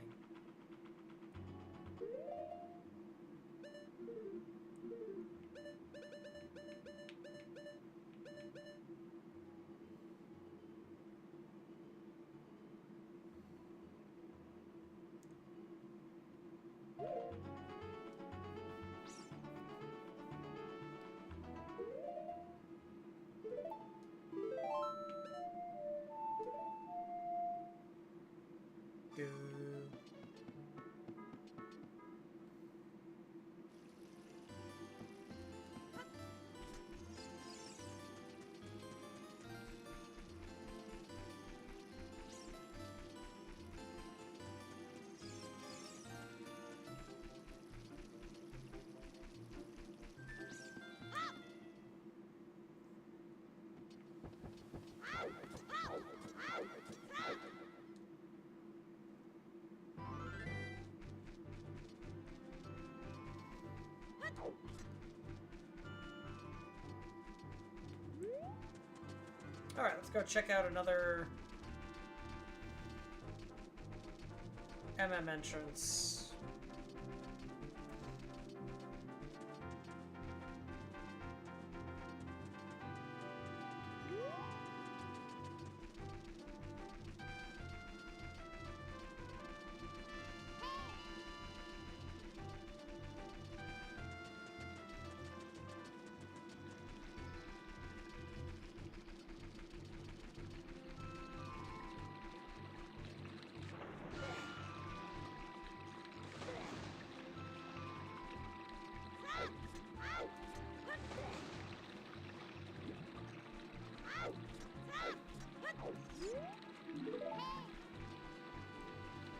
Speaker 1: Alright, let's go check out another MM entrance.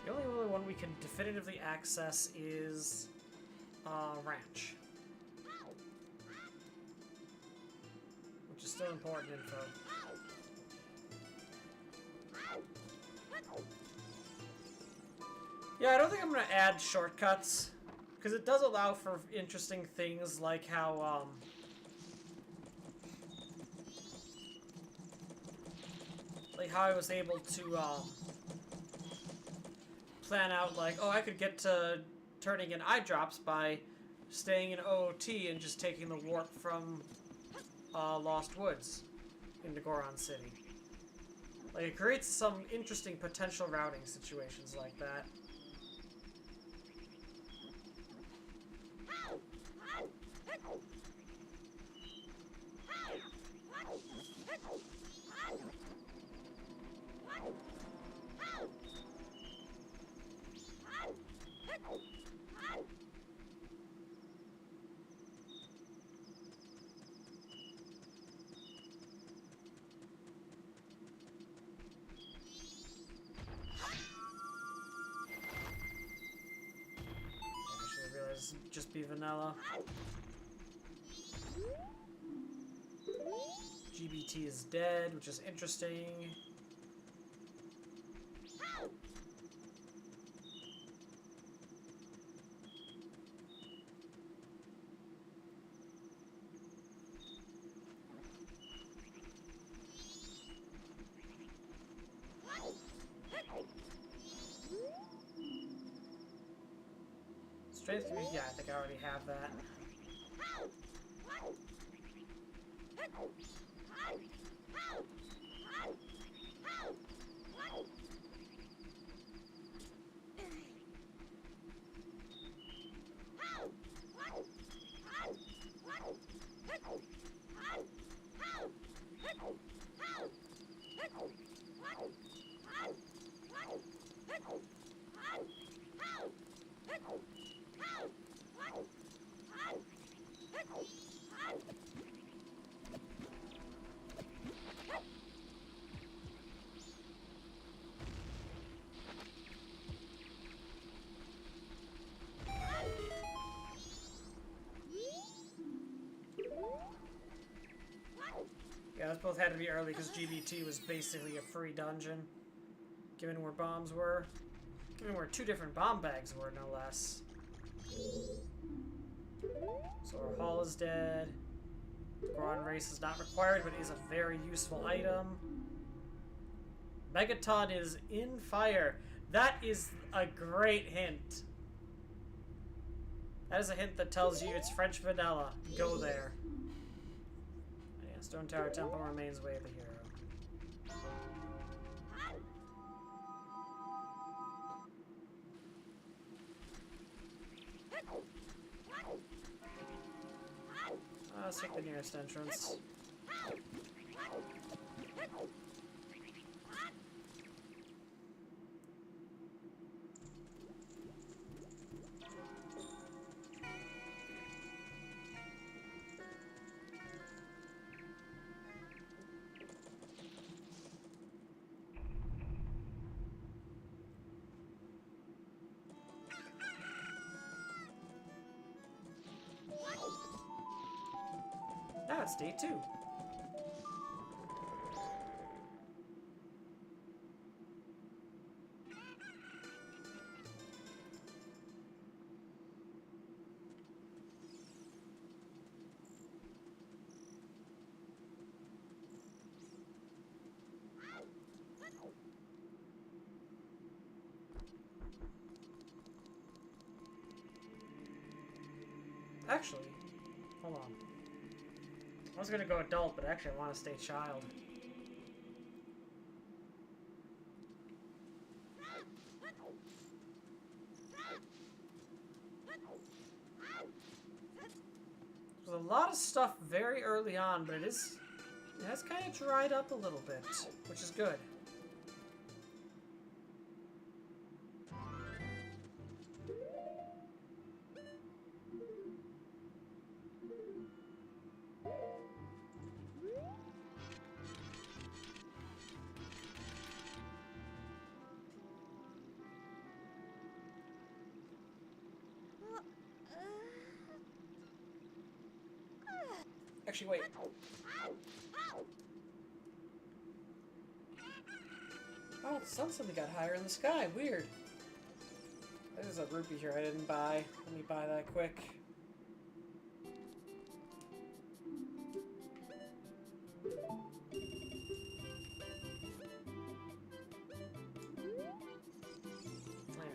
Speaker 1: The only other one we can definitively access is Ranch, which still important info. Yeah, I don't think I'm gonna add shortcuts, because it does allow for interesting things like how, I was able to, plan out, like, oh, I could get to turning in eye drops by staying in OOT and just taking the warp from, Lost Woods into Goron City. Like, it creates some interesting potential routing situations like that. Just be vanilla. GBT is dead, which is interesting. Strength, yeah, I think I already have that. Yeah, those both had to be early because GBT was basically a free dungeon, given where bombs were. Given where two different bomb bags were, no less. So our Hall is dead. Goron Race is not required, but is a very useful item. Megaton is in fire. That is a great hint. That is a hint that tells you it's French vanilla. Go there. Yeah, Stone Tower Temple remains way of the hero. Let's take the nearest entrance. Now it's day 2. Actually, hold on. I was gonna go adult, but actually I want to stay child. There's a lot of stuff very early on, but it has kind of dried up a little bit, which is good. Actually, wait. Oh, the sun suddenly got higher in the sky. Weird. There's a rupee here I didn't buy. Let me buy that quick.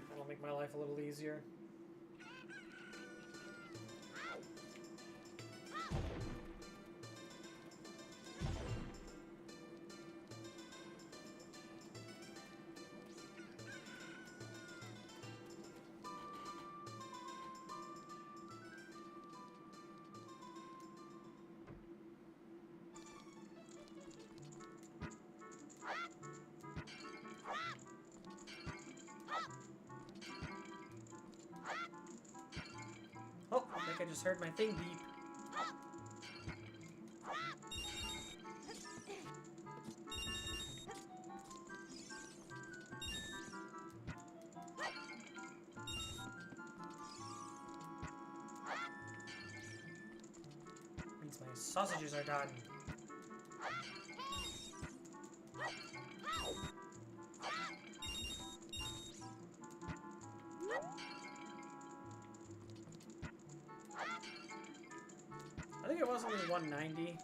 Speaker 1: That'll make my life a little easier. Oh, I think I just heard my thing beep. Means my sausages are done. I think it was only 190.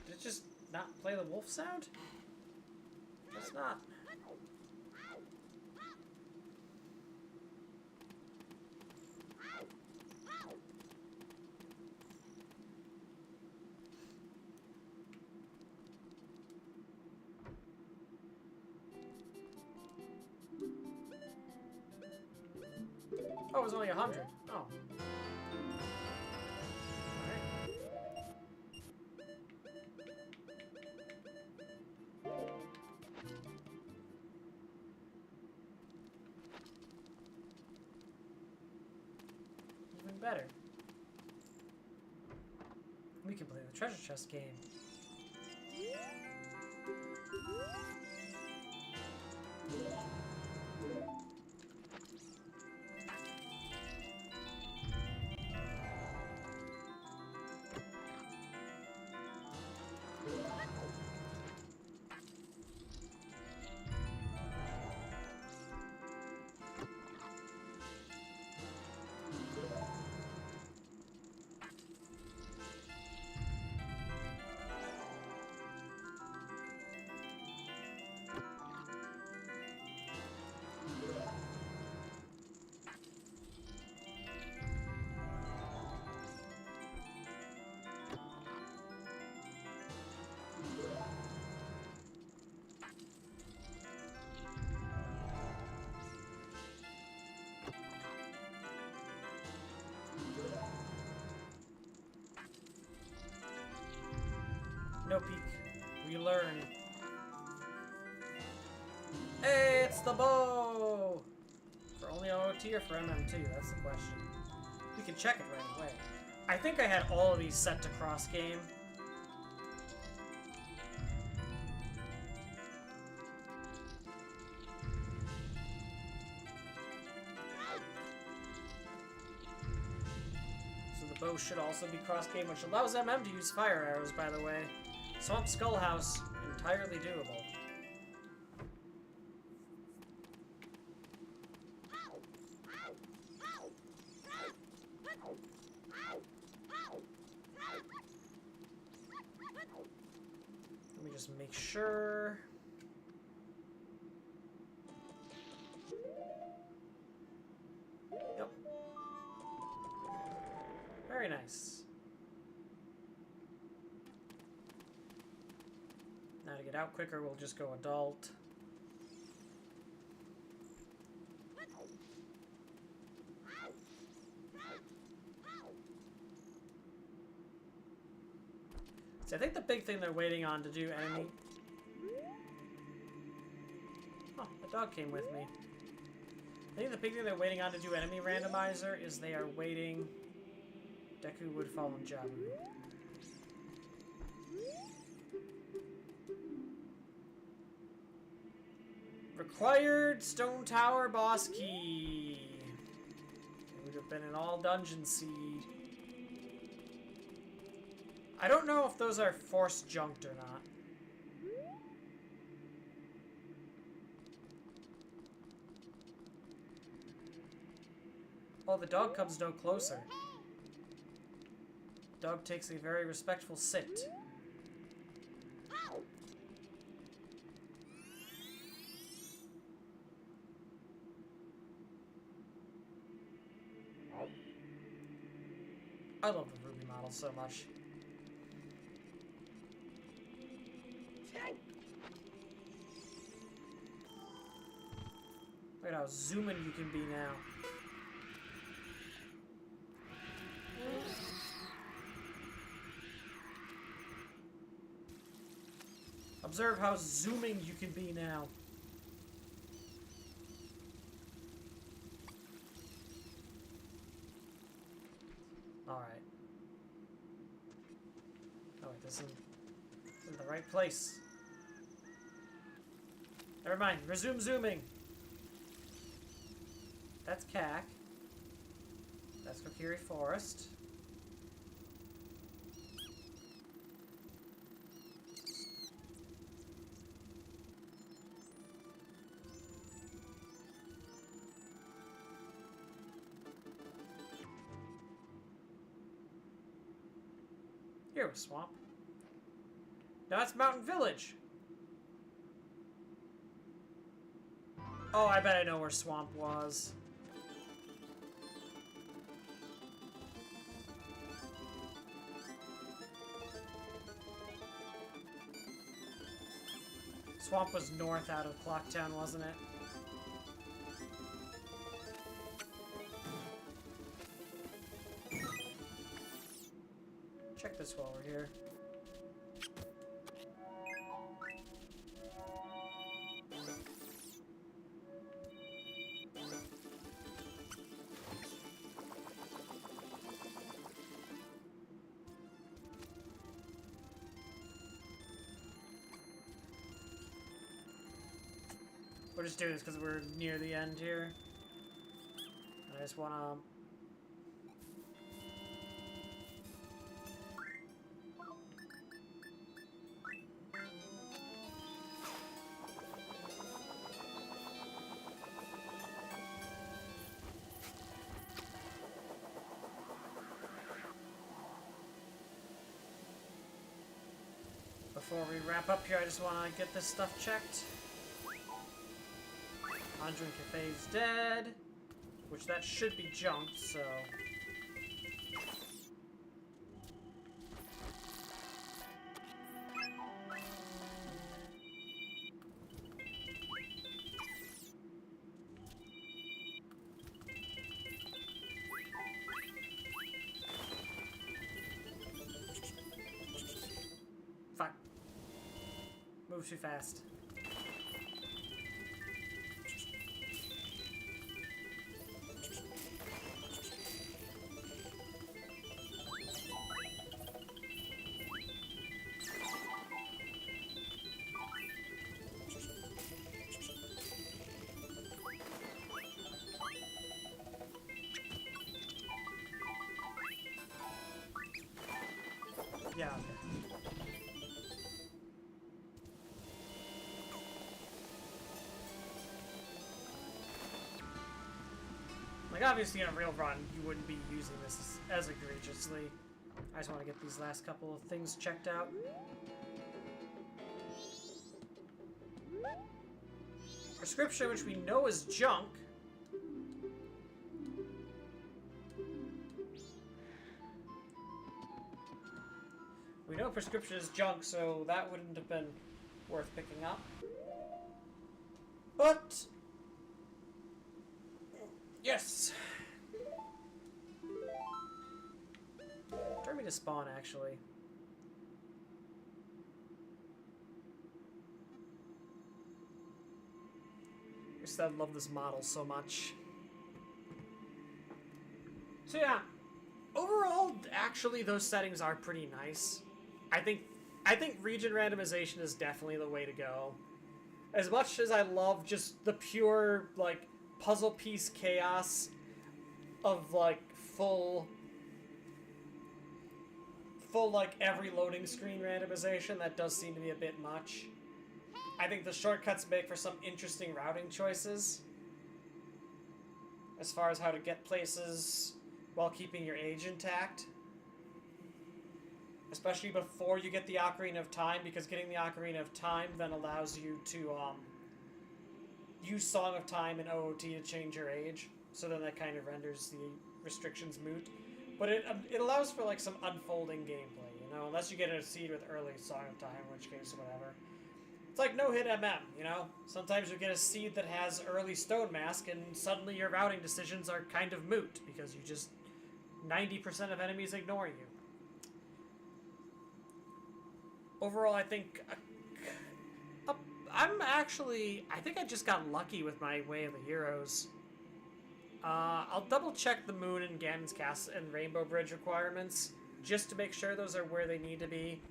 Speaker 1: Did it just not play the wolf sound? It's not. Oh, it was only 100. Oh. Even better. We can play the treasure chest game. No peek. We learn. Hey, it's the bow! For only OT or for MM2? That's the question. We can check it right away. I think I had all of these set to cross game. So the bow should also be cross game, which allows MM to use fire arrows, by the way. Swamp Skull House, entirely doable. Let me just make sure. Yep. Very nice. Now to get out quicker, we'll just go adult. See, I think the big thing they're waiting on to do enemy... Oh, the dog came with me. I think the big thing they're waiting on to do enemy randomizer is they are waiting... Deku would fall on Jabu. Required Stone Tower boss key. It would have been an all dungeon seed. I don't know if those are force junked or not. Oh, the dog comes no closer. Dog takes a very respectful sit. I love the Ruby model so much. Look at how zooming you can be now. Observe how zooming you can be now. Alright. Oh wait, this isn't the right place. Never mind, resume zooming. That's Cac. That's Kokiri Forest. Here was Swamp. Now that's Mountain Village. Oh, I bet I know where Swamp was. Swamp was north out of Clocktown, wasn't it? Check this while we're here. We're just doing this because we're near the end here. And I just want to... Before we wrap up here, I just want to get this stuff checked. Andre Cafe's dead, which that should be junked, so... Fuck. Move too fast. Yeah, okay. Like, obviously in a real run, you wouldn't be using this as egregiously. I just want to get these last couple of things checked out. Prescription, which we know is junk. We know prescription is junk, so that wouldn't have been worth picking up. But... yes! Turn me to spawn, actually. I love this model so much. So yeah, overall, actually, those settings are pretty nice. I think region randomization is definitely the way to go. As much as I love just the pure, like, puzzle piece chaos of, like, full, like, every loading screen randomization, that does seem to be a bit much. I think the shortcuts make for some interesting routing choices as far as how to get places while keeping your age intact. Especially before you get the Ocarina of Time, because getting the Ocarina of Time then allows you to use Song of Time and OOT to change your age. So then that kind of renders the restrictions moot. But it allows for like some unfolding gameplay, you know, unless you get a seed with early Song of Time, in which case whatever. It's like no-hit MM, you know? Sometimes you get a seed that has early Stone Mask and suddenly your routing decisions are kind of moot because you just 90% of enemies ignore you. Overall, I think I think I just got lucky with my Way of the Heroes. I'll double check the Moon and Ganon's Castle and Rainbow Bridge requirements just to make sure those are where they need to be.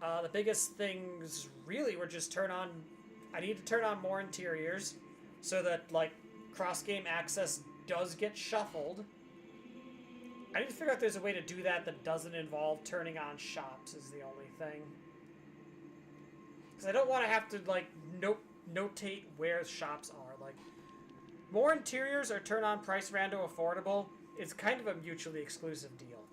Speaker 1: The biggest things really were just I need to turn on more interiors so that like cross-game access does get shuffled. I need to figure out if there's a way to do that that doesn't involve turning on shops is the only thing. Because I don't want to have to, like, notate where shops are. Like, more interiors or turn on price rando affordable is kind of a mutually exclusive deal.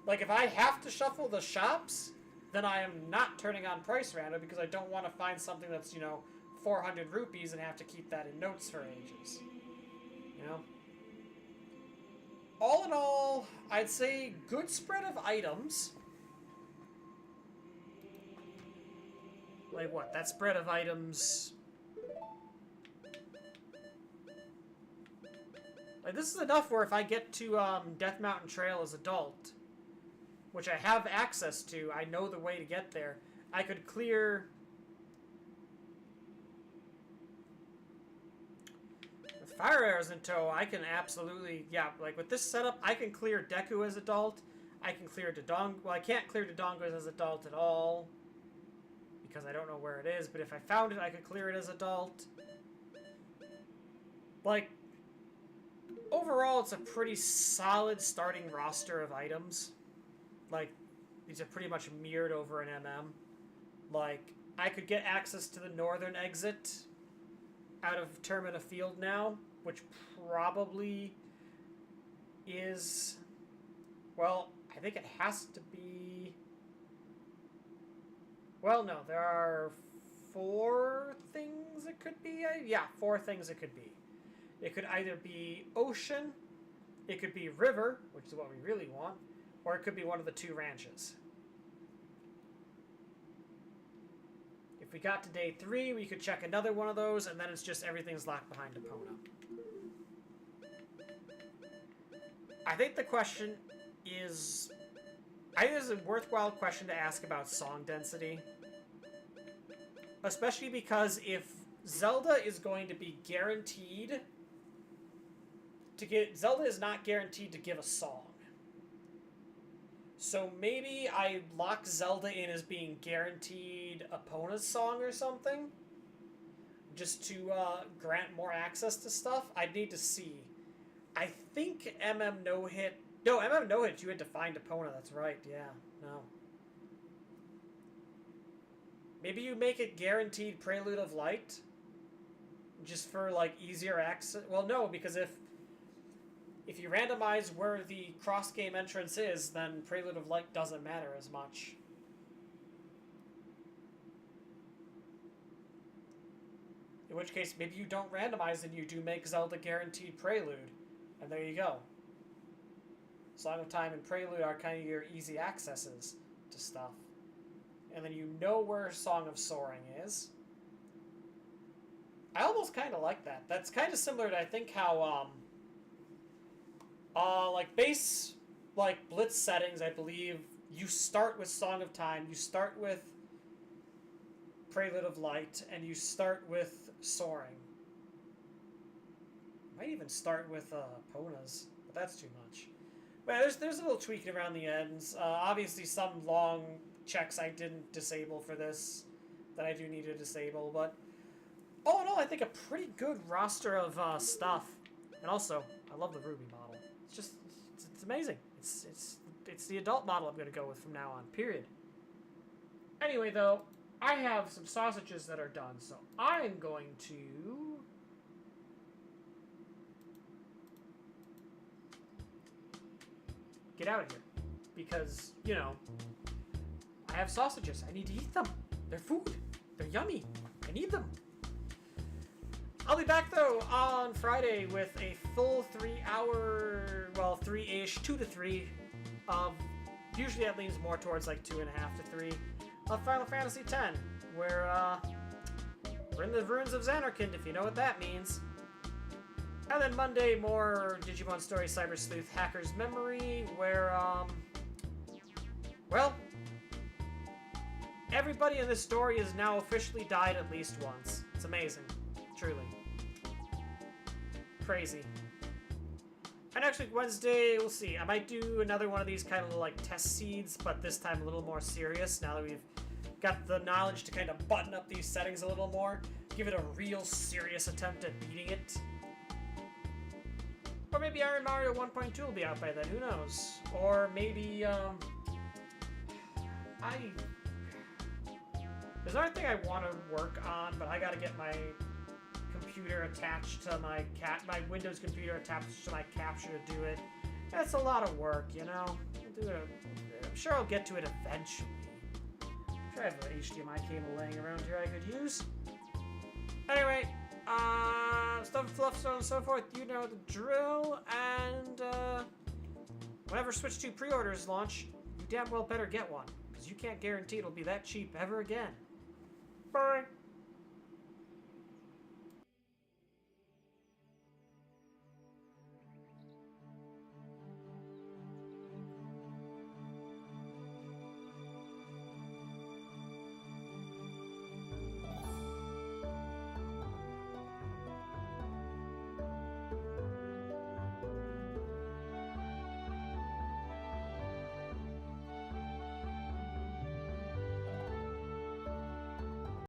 Speaker 1: Like, if I have to shuffle the shops, then I am not turning on price rando because I don't want to find something that's, you know, 400 rupees and have to keep that in notes for ages. You know? All in all, I'd say good spread of items. Like what? That spread of items... Like this is enough where if I get to Death Mountain Trail as adult, which I have access to, I know the way to get there, I could clear... Fire arrows in tow, I can absolutely, yeah, like with this setup, I can clear Deku as adult, I can clear Dodongo, well, I can't clear Dodongo as adult at all, because I don't know where it is, but if I found it, I could clear it as adult. Like, overall, it's a pretty solid starting roster of items. Like, these are pretty much mirrored over an MM. Like, I could get access to the northern exit out of Termina Field now, which probably is, well, I think it has to be, well, no, there are 4 things it could be. Yeah, 4 things it could be. It could either be ocean, it could be river, which is what we really want, or it could be one of the 2 ranches. If we got to day 3, we could check another one of those, and then it's just everything's locked behind Epona. I think the question is... I think it's a worthwhile question to ask about song density. Especially because if Zelda is going to be guaranteed to get... Zelda is not guaranteed to give a song. So maybe I lock Zelda in as being guaranteed Epona's song or something, just to grant more access to stuff. I'd need to see. I think MM No Hit. No, MM No Hit. You had to find Epona. That's right. Yeah. No. Maybe you make it guaranteed Prelude of Light, just for like easier access. Well, no, because if you randomize where the cross-game entrance is, then Prelude of Light doesn't matter as much. In which case, maybe you don't randomize and you do make Zelda guaranteed Prelude. And there you go. Song of Time and Prelude are kind of your easy accesses to stuff. And then you know where Song of Soaring is. I almost kind of like that. That's kind of similar to, I think, how... like base, like Blitz settings, I believe you start with Song of Time, you start with Prelude of Light, and you start with soaring. Might even start with Ponas, but that's too much. But there's a little tweaking around the ends. Obviously, some long checks I didn't disable for this that I do need to disable, but all in all, I think a pretty good roster of stuff. And also, I love the Ruby model. It's just, it's amazing. It's the adult model I'm going to go with from now on, period. Anyway, though, I have some sausages that are done, so I'm going to get out of here. Because, you know, I have sausages. I need to eat them. They're food. They're yummy. I need them. I'll be back, though, on Friday with a full 3-hour, well, 3-ish, 2 to 3 of, usually that leans more towards like 2.5 to 3, of Final Fantasy X, where, we're in the ruins of Xanarkand, if you know what that means. And then Monday, more Digimon Story Cyber Sleuth Hacker's Memory, where, well, everybody in this story has now officially died at least once. It's amazing. Truly. Crazy. And next week, Wednesday, we'll see. I might do another one of these kind of like test seeds, but this time a little more serious, now that we've got the knowledge to kind of button up these settings a little more. Give it a real serious attempt at beating it. Or maybe Iron Mario 1.2 will be out by then, who knows? Or maybe, there's another thing I want to work on, but I gotta get my computer attached to my Windows computer attached to my capture to do it. That's a lot of work, you know? I'm sure I'll get to it eventually. I'm sure I have an HDMI cable laying around here I could use. Anyway, stuff and fluff, so on and so forth, you know the drill, and whenever Switch 2 pre-orders launch, you damn well better get one, because you can't guarantee it'll be that cheap ever again. Bye!